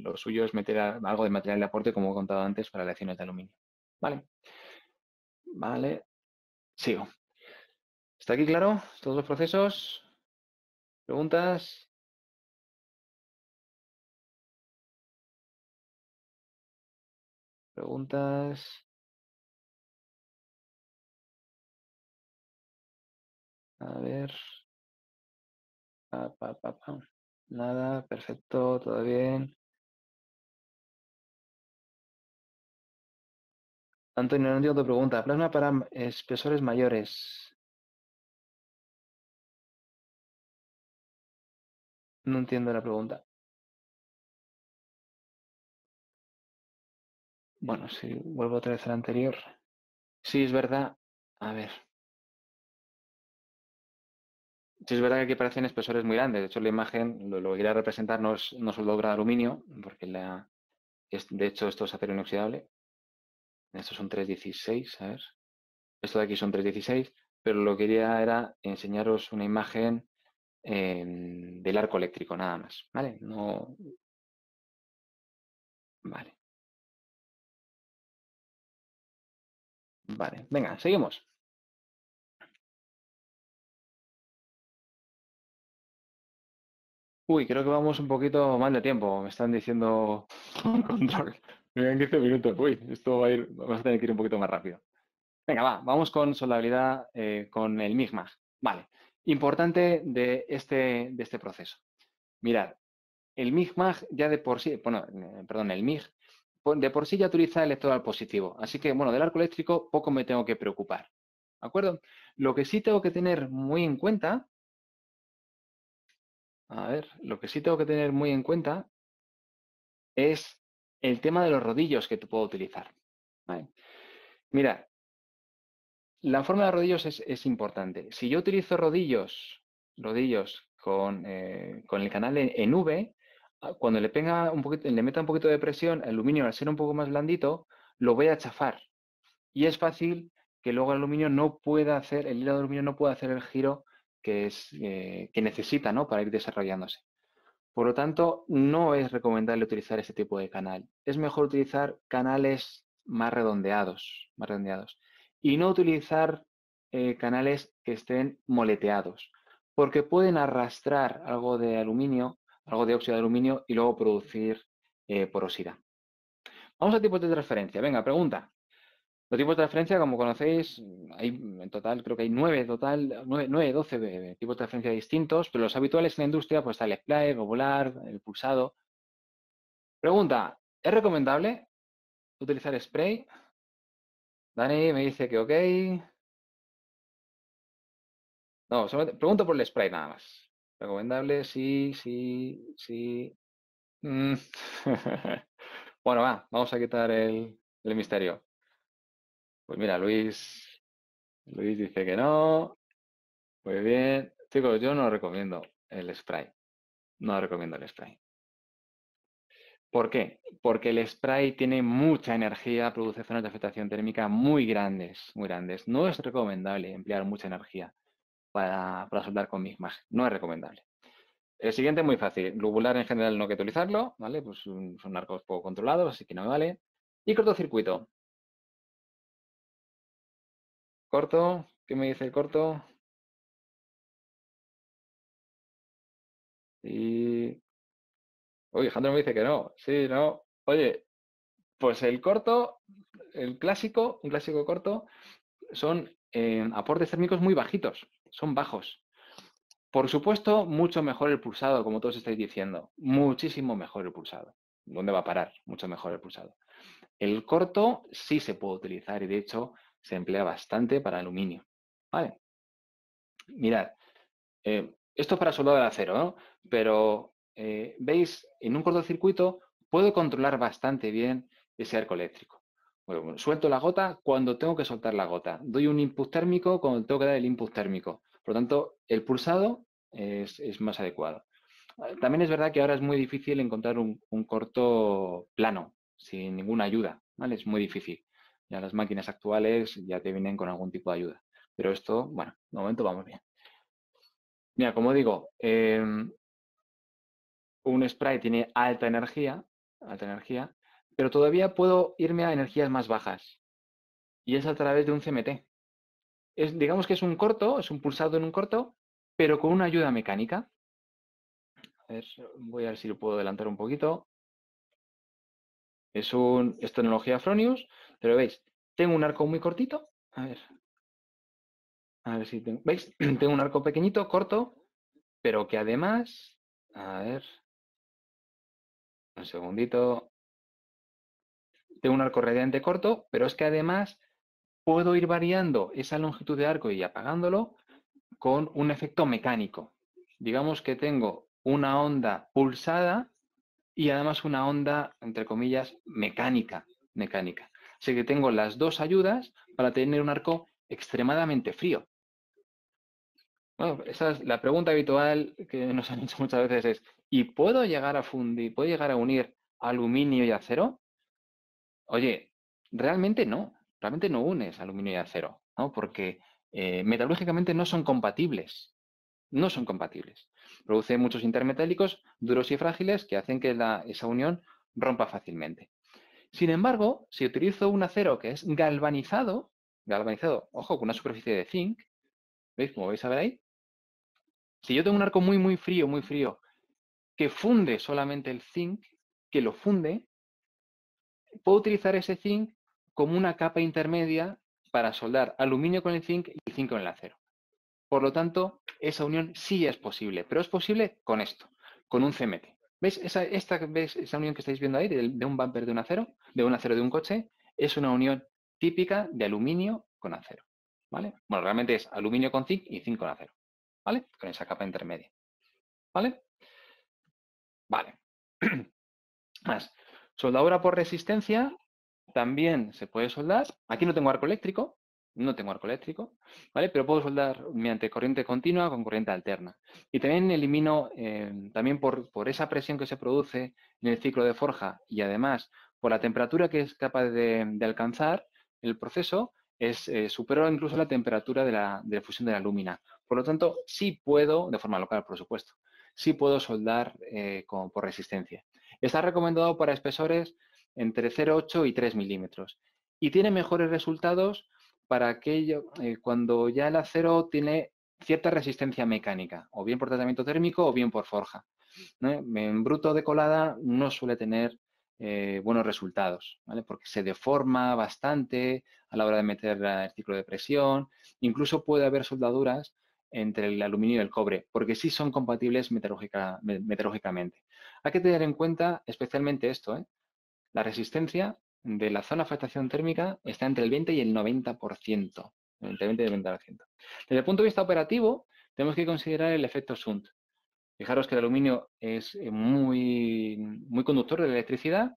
Lo suyo es meter algo de material de aporte, como he contado antes, para aleaciones de aluminio. ¿Vale? Vale, sigo. ¿Está aquí claro todos los procesos? ¿Preguntas? ¿Preguntas? A ver. Nada, perfecto, todo bien. Antonio, no entiendo tu pregunta. Plasma para espesores mayores. No entiendo la pregunta. Bueno, si vuelvo otra vez a la anterior. Sí, es verdad. A ver. Sí, es verdad que aquí aparecen espesores muy grandes. De hecho, la imagen, lo que quería representar no es soldadura de aluminio, porque de hecho esto es acero inoxidable. Estos son 316, a ver. Esto de aquí son 316, pero lo que quería era enseñaros una imagen del arco eléctrico, nada más. ¿Vale? No. Vale. Vale. Venga, seguimos. Uy, creo que vamos un poquito mal de tiempo. Me están diciendo control. Me quedan 15 minutos. Uy, esto va a ir, vamos a tener que ir un poquito más rápido. Venga, vamos con soldabilidad con el MIGMAG. Vale, importante de este proceso. Mirad, el MIGMAG ya de por sí, bueno, perdón, el MIG, de por sí ya utiliza electrodo positivo. Así que, bueno, del arco eléctrico poco me tengo que preocupar. ¿De acuerdo? Lo que sí tengo que tener muy en cuenta, a ver, lo que sí tengo que tener muy en cuenta es el tema de los rodillos que tú puedo utilizar. ¿Vale? Mira, la forma de rodillos es importante. Si yo utilizo rodillos con el canal en V, cuando le meta un poquito de presión, el aluminio al ser un poco más blandito, lo voy a chafar. Y es fácil que luego el hilo de aluminio no pueda hacer el giro que necesita, ¿no? Para ir desarrollándose. Por lo tanto, no es recomendable utilizar este tipo de canal. Es mejor utilizar canales más redondeados, más redondeados. Y no utilizar canales que estén moleteados, porque pueden arrastrar algo de aluminio, algo de óxido de aluminio y luego producir porosidad. Vamos a tipos de transferencia. Venga, pregunta. Los tipos de transferencia, como conocéis, hay en total, creo que hay 12 tipos de transferencia distintos, pero los habituales en la industria, pues está el splice, popular, el pulsado. Pregunta, ¿es recomendable utilizar spray? Dani me dice que ok. No, pregunto por el spray nada más. ¿Recomendable? Sí, sí, sí. Mm. Bueno, vamos a quitar el misterio. Pues mira, Luis dice que no. Muy bien. Chicos, yo no recomiendo el spray. No recomiendo el spray. ¿Por qué? Porque el spray tiene mucha energía, produce zonas de afectación térmica muy grandes, muy grandes. No es recomendable emplear mucha energía para soldar con MIG-MAG. No es recomendable. El siguiente es muy fácil. Globular en general no hay que utilizarlo, ¿vale? Pues son arcos poco controlados, así que no me vale. Y cortocircuito. Corto, ¿qué me dice el corto? Y... Uy, Alejandro me dice que no. Sí, no. Oye, pues el corto, un clásico corto, son aportes térmicos muy bajitos, son bajos. Por supuesto, mucho mejor el pulsado, como todos estáis diciendo. Muchísimo mejor el pulsado. ¿Dónde va a parar? Mucho mejor el pulsado. El corto sí se puede utilizar y de hecho se emplea bastante para aluminio. Vale, mirad, esto es para soldado de acero, ¿no? Pero veis, en un cortocircuito puedo controlar bastante bien ese arco eléctrico. Bueno, suelto la gota cuando tengo que soltar la gota. Doy un input térmico cuando tengo que dar el input térmico. Por lo tanto, el pulsado es más adecuado. También es verdad que ahora es muy difícil encontrar un corto plano, sin ninguna ayuda, ¿vale? Es muy difícil. Ya las máquinas actuales ya te vienen con algún tipo de ayuda. Pero esto, bueno, de momento vamos bien. Mira, como digo, un spray tiene alta energía, pero todavía puedo irme a energías más bajas. Y es a través de un CMT. Digamos que es un corto, es un pulsado en un corto, pero con una ayuda mecánica. A ver, voy a ver si lo puedo adelantar un poquito. Es tecnología Fronius, pero veis, tengo un arco muy cortito. A ver si tengo, ¿veis? Tengo un arco pequeñito, corto, pero que además, a ver, un segundito, tengo un arco radiante corto, pero es que además puedo ir variando esa longitud de arco y apagándolo con un efecto mecánico. Digamos que tengo una onda pulsada y además una onda, entre comillas, mecánica. Así que tengo las dos ayudas para tener un arco extremadamente frío. Bueno, esa es la pregunta habitual que nos han hecho muchas veces es, ¿y puedo llegar a fundir, puedo llegar a unir aluminio y acero? Oye, realmente no unes aluminio y acero, ¿no? Porque metalúrgicamente no son compatibles, no son compatibles. Produce muchos intermetálicos duros y frágiles que hacen que esa unión rompa fácilmente. Sin embargo, si utilizo un acero que es galvanizado, ojo, con una superficie de zinc, ¿veis? Como vais a ver ahí, si yo tengo un arco muy frío, que funde solamente el zinc, que lo funde, puedo utilizar ese zinc como una capa intermedia para soldar aluminio con el zinc y zinc con el acero. Por lo tanto, esa unión sí es posible, pero es posible con esto, con un CMT. ¿Veis? ¿Veis esa unión que estáis viendo ahí de un bumper de un acero de un coche? Es una unión típica de aluminio con acero. ¿Vale? Bueno, realmente es aluminio con zinc y zinc con acero. ¿Vale? Con esa capa intermedia. ¿Vale? Vale. Más. Soldadura por resistencia también se puede soldar. Aquí no tengo arco eléctrico, ¿vale? Pero puedo soldar mediante corriente continua con corriente alterna. Y también elimino, también por esa presión que se produce en el ciclo de forja y además por la temperatura que es capaz de alcanzar el proceso, es superior incluso a la temperatura de la fusión de la lúmina. Por lo tanto, sí puedo, de forma local, por supuesto, sí puedo soldar por resistencia. Está recomendado para espesores entre 0,8 y 3 milímetros. Y tiene mejores resultados para aquello cuando ya el acero tiene cierta resistencia mecánica, o bien por tratamiento térmico o bien por forja. ¿No? En bruto de colada no suele tener buenos resultados, ¿vale? Porque se deforma bastante a la hora de meter el ciclo de presión. Incluso puede haber soldaduras entre el aluminio y el cobre, porque sí son compatibles metalúrgicamente. Hay que tener en cuenta especialmente esto, ¿eh? La resistencia de la zona de afectación térmica está entre el 20 y el 90%. Entre el 20 y el 90%. Desde el punto de vista operativo, tenemos que considerar el efecto Sund. Fijaros que el aluminio es muy conductor de la electricidad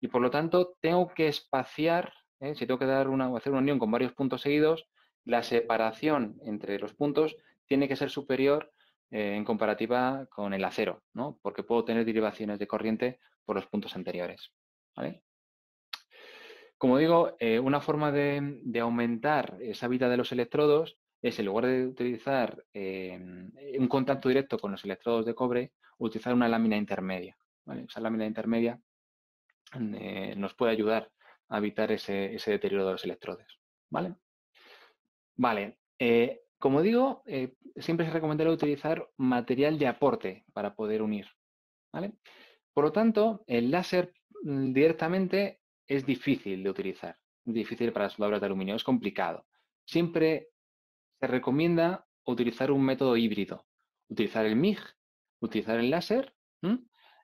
y por lo tanto tengo que espaciar, si tengo que hacer una unión con varios puntos seguidos, la separación entre los puntos tiene que ser superior en comparativa con el acero, ¿no? Porque puedo tener derivaciones de corriente por los puntos anteriores. ¿Vale? Como digo, una forma de aumentar esa vida de los electrodos es, en lugar de utilizar un contacto directo con los electrodos de cobre, utilizar una lámina intermedia. ¿Vale? Esa lámina intermedia nos puede ayudar a evitar ese deterioro de los electrodos. ¿Vale? Vale. Como digo, siempre es recomendable utilizar material de aporte para poder unir. ¿Vale? Por lo tanto, el láser directamente es difícil de utilizar, difícil para las soldaduras de aluminio, es complicado. Siempre se recomienda utilizar un método híbrido, utilizar el MIG, utilizar el láser.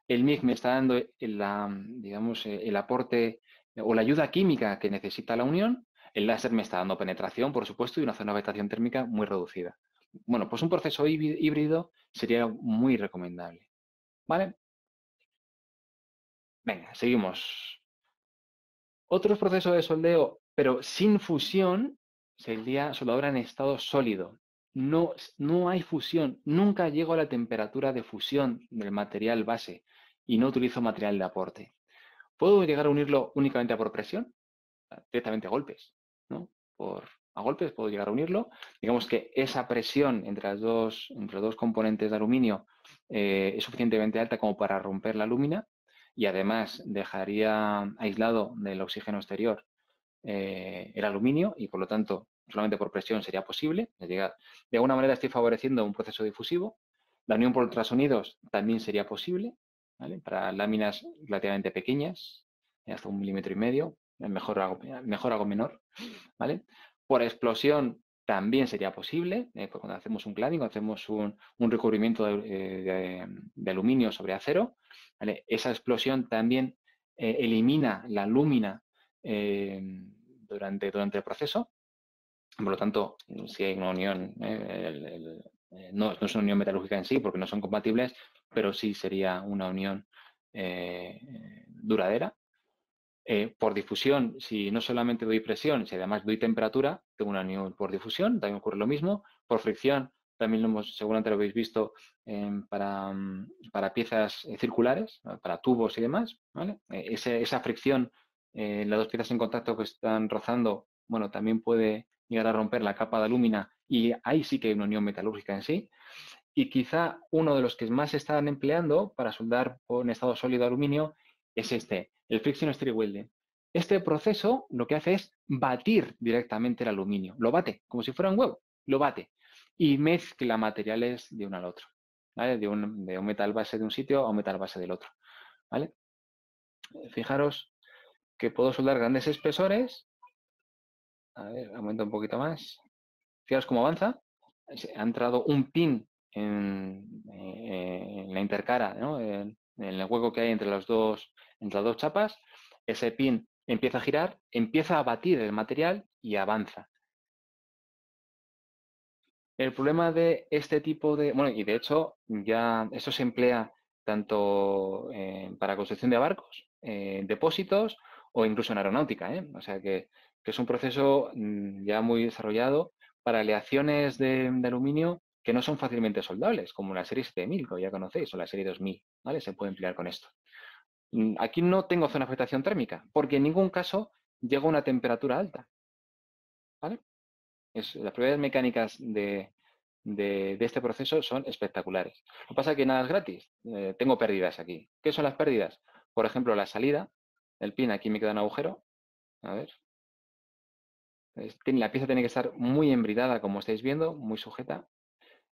El MIG me está dando digamos, el aporte o la ayuda química que necesita la unión. El láser me está dando penetración, por supuesto, y una zona de afectación térmica muy reducida. Bueno, pues un proceso híbrido sería muy recomendable. ¿Vale? Venga, seguimos. Otros procesos de soldeo, pero sin fusión, sería soldadura en estado sólido. No hay fusión. Nunca llego a la temperatura de fusión del material base y no utilizo material de aporte. ¿Puedo llegar a unirlo únicamente por presión? Directamente a golpes, ¿no? A golpes puedo llegar a unirlo. Digamos que esa presión entre los dos componentes de aluminio es suficientemente alta como para romper la lúmina y además dejaría aislado del oxígeno exterior el aluminio y por lo tanto solamente por presión sería posible. De alguna manera estoy favoreciendo un proceso difusivo. La unión por ultrasonidos también sería posible, ¿vale? Para láminas relativamente pequeñas, hasta 1,5 milímetros, mejor algo menor, ¿vale? Por explosión también sería posible, pues cuando hacemos un cladding, hacemos un recubrimiento de aluminio sobre acero, ¿vale? Esa explosión también elimina la lúmina durante el proceso. Por lo tanto, si hay una unión, no es una unión metalúrgica en sí, porque no son compatibles, pero sí sería una unión duradera. Por difusión, si no solamente doy presión, si además doy temperatura, tengo una unión por difusión, también ocurre lo mismo. Por fricción, también seguramente lo habéis visto para piezas circulares, para tubos y demás, ¿vale? Esa fricción, las dos piezas en contacto que están rozando, bueno, también puede llegar a romper la capa de alúmina y ahí sí que hay una unión metalúrgica en sí. Y quizá uno de los que más se están empleando para soldar en estado sólido aluminio es el Friction Stir Welding. Este proceso lo que hace es batir directamente el aluminio. Lo bate, como si fuera un huevo, lo bate. Y mezcla materiales de uno al otro. ¿Vale? De un metal base de un sitio a un metal base del otro. ¿Vale? Fijaros que puedo soldar grandes espesores. A ver, aumento un poquito más. Fijaros cómo avanza. Ha entrado un pin en la intercara, ¿no? En el hueco que hay entre las dos chapas. Ese pin empieza a girar, empieza a batir el material y avanza. El problema de este tipo de... Bueno, y de hecho ya esto se emplea tanto para construcción de barcos, depósitos o incluso en aeronáutica, ¿eh? O sea que es un proceso ya muy desarrollado para aleaciones de aluminio que no son fácilmente soldables, como la serie 7000, que ya conocéis, o la serie 2000, ¿vale? Se puede emplear con esto. Aquí no tengo zona de afectación térmica, porque en ningún caso llega a una temperatura alta, ¿vale? Las propiedades mecánicas de este proceso son espectaculares. Lo que pasa es que nada es gratis. Tengo pérdidas aquí. ¿Qué son las pérdidas? Por ejemplo, la salida del pin, aquí me queda un agujero. A ver. La pieza tiene que estar muy embridada, como estáis viendo, muy sujeta.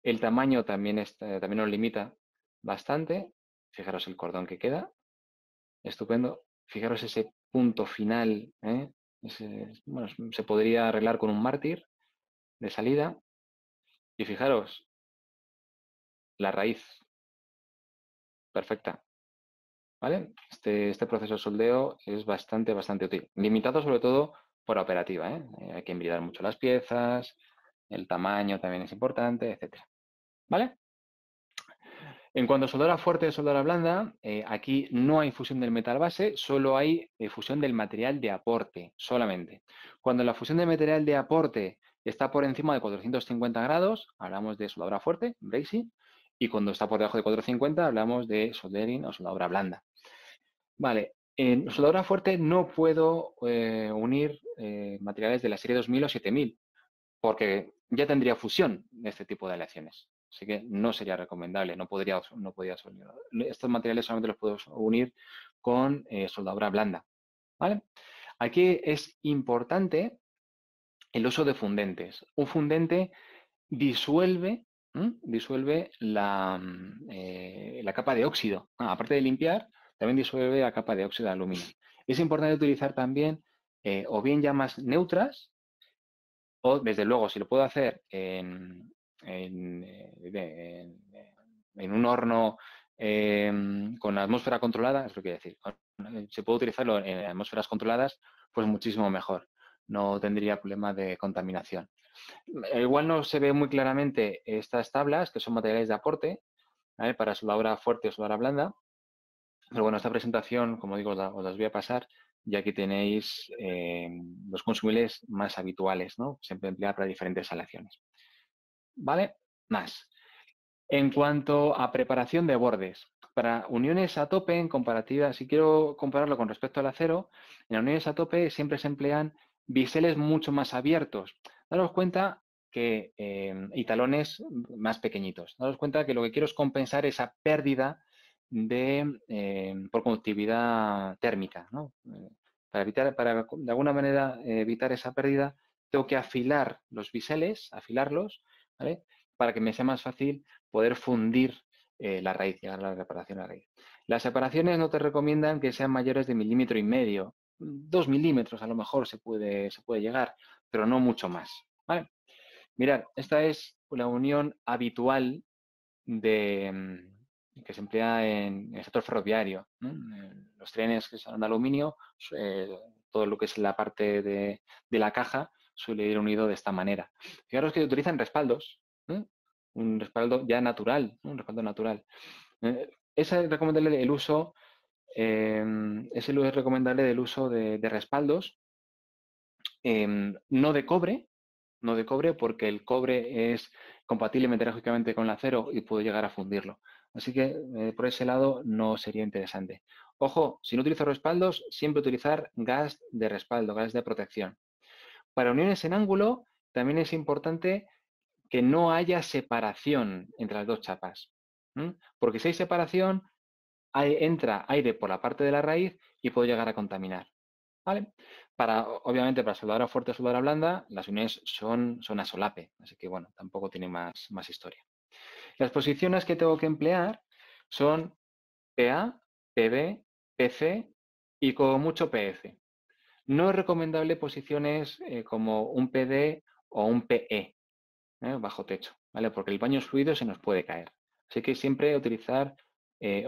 El tamaño también nos limita bastante. Fijaros el cordón que queda. Estupendo. Fijaros ese punto final. Bueno, se podría arreglar con un mártir de salida. Y fijaros, la raíz perfecta. ¿Vale? Este proceso de soldeo es bastante útil. Limitado sobre todo por operativa, ¿eh? Hay que embridar mucho las piezas, el tamaño también es importante, etcétera. ¿Vale? En cuanto a soldadura fuerte y soldadura blanda, aquí no hay fusión del metal base, solo hay fusión del material de aporte, solamente. Cuando la fusión del material de aporte está por encima de 450 grados, hablamos de soldadura fuerte, brazing, y cuando está por debajo de 450 hablamos de soldering o soldadura blanda. Vale, en soldadura fuerte no puedo unir materiales de la serie 2000 o 7000 porque ya tendría fusión de este tipo de aleaciones. Así que no sería recomendable, no podría soldar. Estos materiales solamente los puedo unir con soldadura blanda. ¿Vale? Aquí es importante el uso de fundentes. Un fundente disuelve la capa de óxido. Aparte de limpiar, también disuelve la capa de óxido de aluminio. Es importante utilizar también o bien llamas neutras o, desde luego, si lo puedo hacer en un horno con atmósfera controlada, es lo que quiero decir. Si puedo utilizarlo en atmósferas controladas, pues muchísimo mejor. No tendría problema de contaminación. Igual no se ve muy claramente estas tablas, que son materiales de aporte, ¿vale? Para soldadura fuerte o soldadura blanda. Pero bueno, esta presentación, como digo, os las voy a pasar, ya que tenéis los consumibles más habituales, ¿no? Siempre emplear para diferentes aleaciones. ¿Vale? Más. En cuanto a preparación de bordes, para uniones a tope, en comparativa, si quiero compararlo con respecto al acero, en uniones a tope siempre se emplean biseles mucho más abiertos. Daros cuenta y talones más pequeñitos. Daros cuenta que lo que quiero es compensar esa pérdida por conductividad térmica, ¿no? Para de alguna manera evitar esa pérdida, tengo que afilar los biseles, afilarlos, ¿vale? Para que me sea más fácil poder fundir la raíz, llegar a la separación de la raíz. Las separaciones no te recomiendan que sean mayores de 1,5 milímetros. 2 milímetros a lo mejor se puede llegar, pero no mucho más, ¿vale? Mirad, esta es la unión habitual que se emplea en el sector ferroviario, ¿no? Los trenes que son de aluminio, todo lo que es la parte de la caja suele ir unido de esta manera. Fijaros que utilizan respaldos, ¿eh? Un respaldo ya natural, ¿no? Un respaldo natural. Es recomendable el uso, es recomendable el uso de respaldos, no de cobre, porque el cobre es compatible metalúrgicamente con el acero y puede llegar a fundirlo. Así que por ese lado no sería interesante. Ojo, si no utilizo respaldos, siempre utilizar gas de respaldo, gas de protección. Para uniones en ángulo, también es importante que no haya separación entre las dos chapas. Porque si hay separación, entra aire por la parte de la raíz y puede llegar a contaminar. ¿Vale? Obviamente, para soldadura fuerte o soldadura blanda, las uniones son a solape, así que bueno, tampoco tiene más historia. Las posiciones que tengo que emplear son PA, PB, PC y como mucho PF. No es recomendable posiciones como un PD o un PE, bajo techo, ¿vale? Porque el baño fluido se nos puede caer. Así que siempre utilizar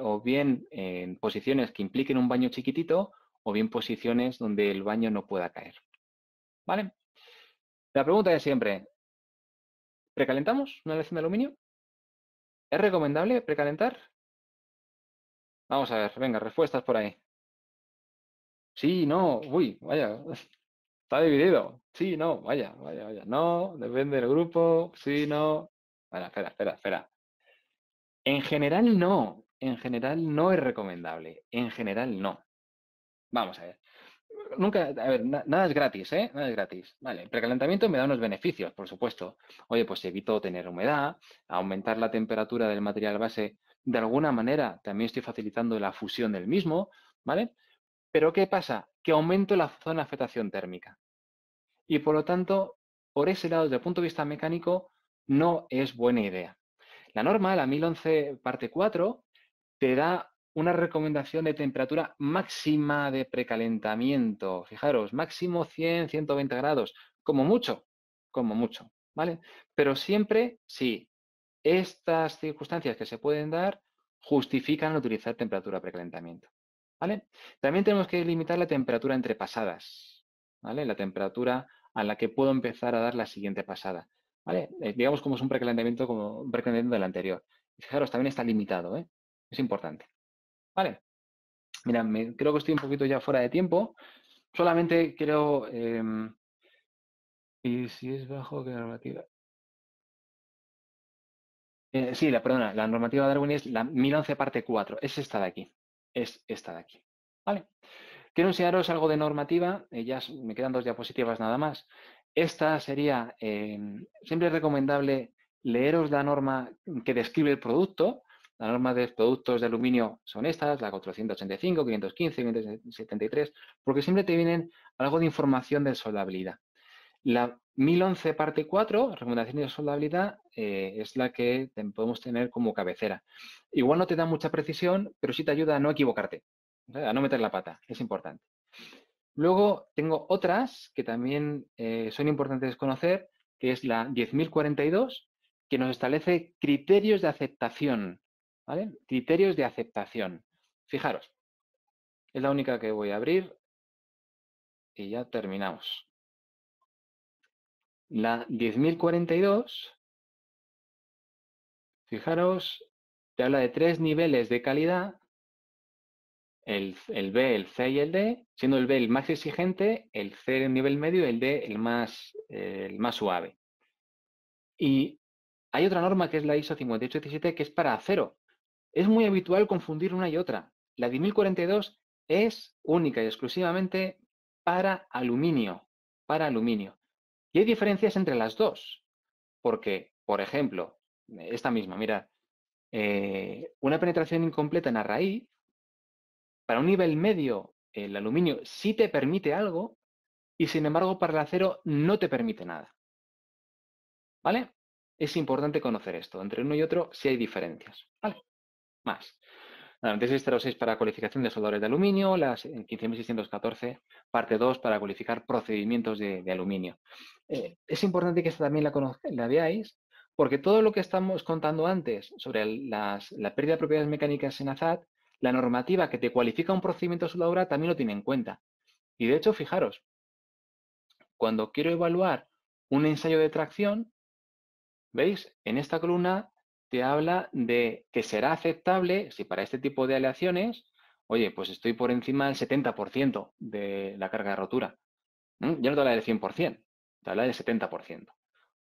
o bien en posiciones que impliquen un baño chiquitito o bien posiciones donde el baño no pueda caer. ¿Vale? La pregunta es siempre, ¿precalentamos una aleación de aluminio? ¿Es recomendable precalentar? Vamos a ver, venga, respuestas por ahí. Sí, no, uy, vaya, está dividido. Sí, no, vaya. No, depende del grupo, sí, no. Bueno, espera. En general no es recomendable. En general no. Vamos a ver. Nunca, a ver, nada es gratis, ¿eh? Nada es gratis. Vale, el precalentamiento me da unos beneficios, por supuesto. Oye, pues evito tener humedad, aumentar la temperatura del material base. De alguna manera también estoy facilitando la fusión del mismo, ¿vale? Pero ¿qué pasa? Que aumento la zona de afectación térmica. Y por lo tanto, por ese lado, desde el punto de vista mecánico, no es buena idea. La norma, la 1011 parte 4, te da una recomendación de temperatura máxima de precalentamiento. Fijaros, máximo 100, 120 grados, como mucho, ¿vale? Pero siempre, sí, estas circunstancias que se pueden dar justifican utilizar temperatura precalentamiento, ¿vale? También tenemos que limitar la temperatura entre pasadas, ¿vale? La temperatura a la que puedo empezar a dar la siguiente pasada, ¿vale? Digamos como es un precalentamiento como un precalentamiento del anterior. Fijaros, también está limitado, ¿eh? Es importante. Vale. Mira, creo que estoy un poquito ya fuera de tiempo. Solamente quiero... y si es bajo, ¿qué normativa? Sí, perdona, la normativa de Darwin es la 1011 parte 4. Es esta de aquí. Es esta de aquí. Vale. Quiero enseñaros algo de normativa. Ya me quedan 2 diapositivas nada más. Esta sería, siempre es recomendable leeros la norma que describe el producto. La norma de productos de aluminio son estas, la 485, 515, 573, porque siempre te vienen algo de información de soldabilidad. La 1011 parte 4, recomendaciones de soldabilidad, es la que podemos tener como cabecera. Igual no te da mucha precisión, pero sí te ayuda a no equivocarte, a no meter la pata, es importante. Luego tengo otras que también son importantes conocer, que es la 10.042, que nos establece criterios de aceptación, ¿vale? Criterios de aceptación. Fijaros, es la única que voy a abrir y ya terminamos. La 10.042, fijaros, te habla de 3 niveles de calidad, el B, el C y el D, siendo el B el más exigente, el C el nivel medio y el D el más suave. Y hay otra norma que es la ISO 5817 que es para acero. Es muy habitual confundir una y otra. La 10.042 es única y exclusivamente para aluminio. Y hay diferencias entre las dos. porque, por ejemplo, esta misma, mira, una penetración incompleta en la raíz, para un nivel medio, el aluminio sí te permite algo y, sin embargo, para el acero no te permite nada. ¿Vale? Es importante conocer esto. Entre uno y otro sí hay diferencias. ¿Vale? Más. La 9606 para cualificación de soldadores de aluminio, las 15.614, parte 2 para cualificar procedimientos de aluminio. Es importante que esta también la veáis, porque todo lo que estamos contando antes sobre la pérdida de propiedades mecánicas en AZAD, la normativa que te cualifica un procedimiento de soldadura también lo tiene en cuenta. Y de hecho, fijaros, cuando quiero evaluar un ensayo de tracción, ¿veis? En esta columna te habla de que será aceptable si para este tipo de aleaciones, oye, pues estoy por encima del 70% de la carga de rotura. Ya no te habla del 100%, te habla del 70%,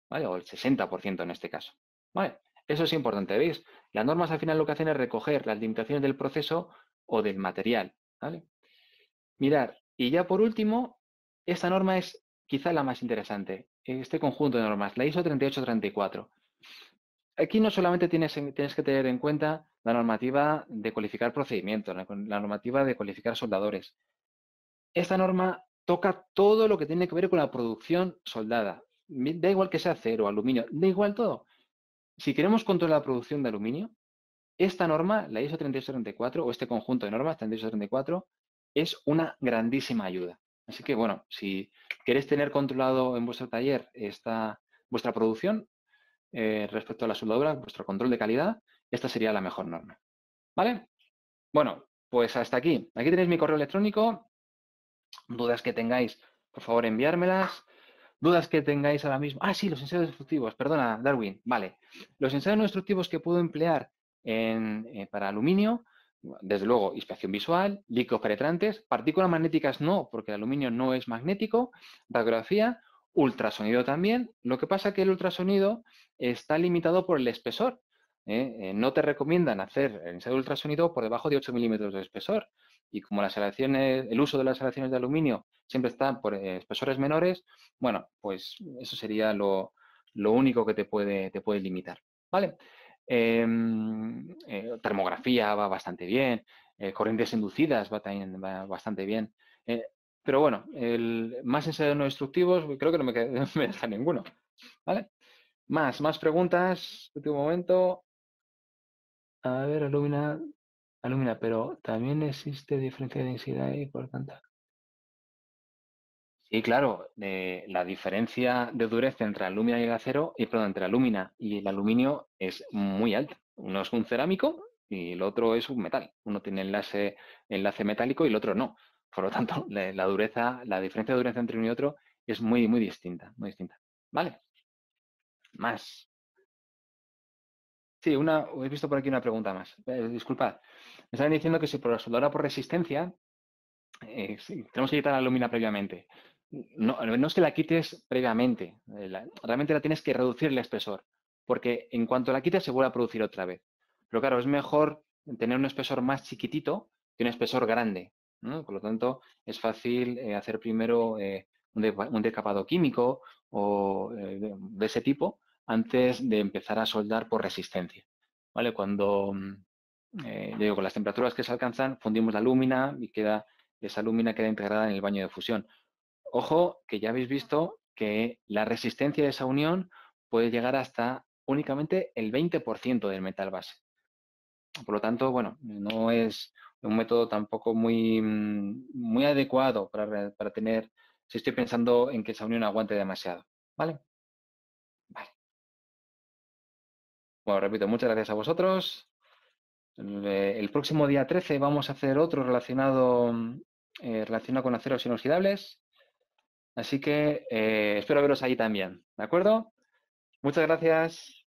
¿vale? O el 60% en este caso, ¿vale? Eso es importante, ¿veis? Las normas al final lo que hacen es recoger las limitaciones del proceso o del material, ¿vale? Mirad, y ya por último, esta norma es quizá la más interesante, este conjunto de normas, la ISO 3834. Aquí no solamente tienes que tener en cuenta la normativa de cualificar procedimientos, la normativa de cualificar soldadores. Esta norma toca todo lo que tiene que ver con la producción soldada. Da igual que sea acero, aluminio, da igual todo. Si queremos controlar la producción de aluminio, esta norma, la ISO 3834, o este conjunto de normas 3834, es una grandísima ayuda. Así que, bueno, si queréis tener controlado en vuestro taller vuestra producción, respecto a la soldadura, vuestro control de calidad, esta sería la mejor norma. ¿Vale? Bueno, pues hasta aquí. Aquí tenéis mi correo electrónico. Dudas que tengáis, por favor, enviármelas. Dudas que tengáis ahora mismo. Ah, sí, los ensayos destructivos. Perdona, Darwin. Vale. Los ensayos no destructivos que puedo emplear para aluminio, desde luego, inspección visual, líquidos penetrantes, partículas magnéticas no, porque el aluminio no es magnético, radiografía, ultrasonido también. Lo que pasa es que el ultrasonido está limitado por el espesor. No te recomiendan hacer el ensayo de ultrasonido por debajo de 8 milímetros de espesor. Y como el uso de las aleaciones de aluminio siempre está por espesores menores, bueno, pues eso sería lo único que te puede limitar. ¿Vale? Termografía va bastante bien, corrientes inducidas va bastante bien. Pero bueno, más ensayos no destructivos, creo que no me deja ninguno. ¿Vale? Más preguntas. Último momento. A ver, alumina, pero también existe diferencia de densidad y por tanto. Sí, claro, la diferencia de dureza entre alumina y el acero, perdón, entre la alumina y el aluminio es muy alta. Uno es un cerámico y el otro es un metal. Uno tiene enlace metálico y el otro no. Por lo tanto, la diferencia de dureza entre uno y otro es muy, muy distinta, muy distinta. ¿Vale? Más. Sí, he visto por aquí una pregunta más. Disculpad. Me estaban diciendo que si por la soldadura por resistencia, sí, tenemos que quitar la alumina previamente. No es que la quites previamente, realmente la tienes que reducir el espesor, porque en cuanto la quites se vuelve a producir otra vez. Pero claro, es mejor tener un espesor más chiquitito que un espesor grande, ¿no? Por lo tanto, es fácil hacer primero un decapado químico o de ese tipo antes de empezar a soldar por resistencia. ¿Vale? Cuando, con las temperaturas que se alcanzan, fundimos la alúmina y esa alúmina queda integrada en el baño de fusión. Ojo, que ya habéis visto que la resistencia de esa unión puede llegar hasta únicamente el 20% del metal base. Por lo tanto, bueno, no es un método tampoco muy adecuado para tener, si estoy pensando en que esa unión aguante demasiado. ¿Vale? Vale. Bueno, repito, muchas gracias a vosotros. El próximo día 13 vamos a hacer otro relacionado con aceros inoxidables. Así que espero veros ahí también, ¿de acuerdo? Muchas gracias.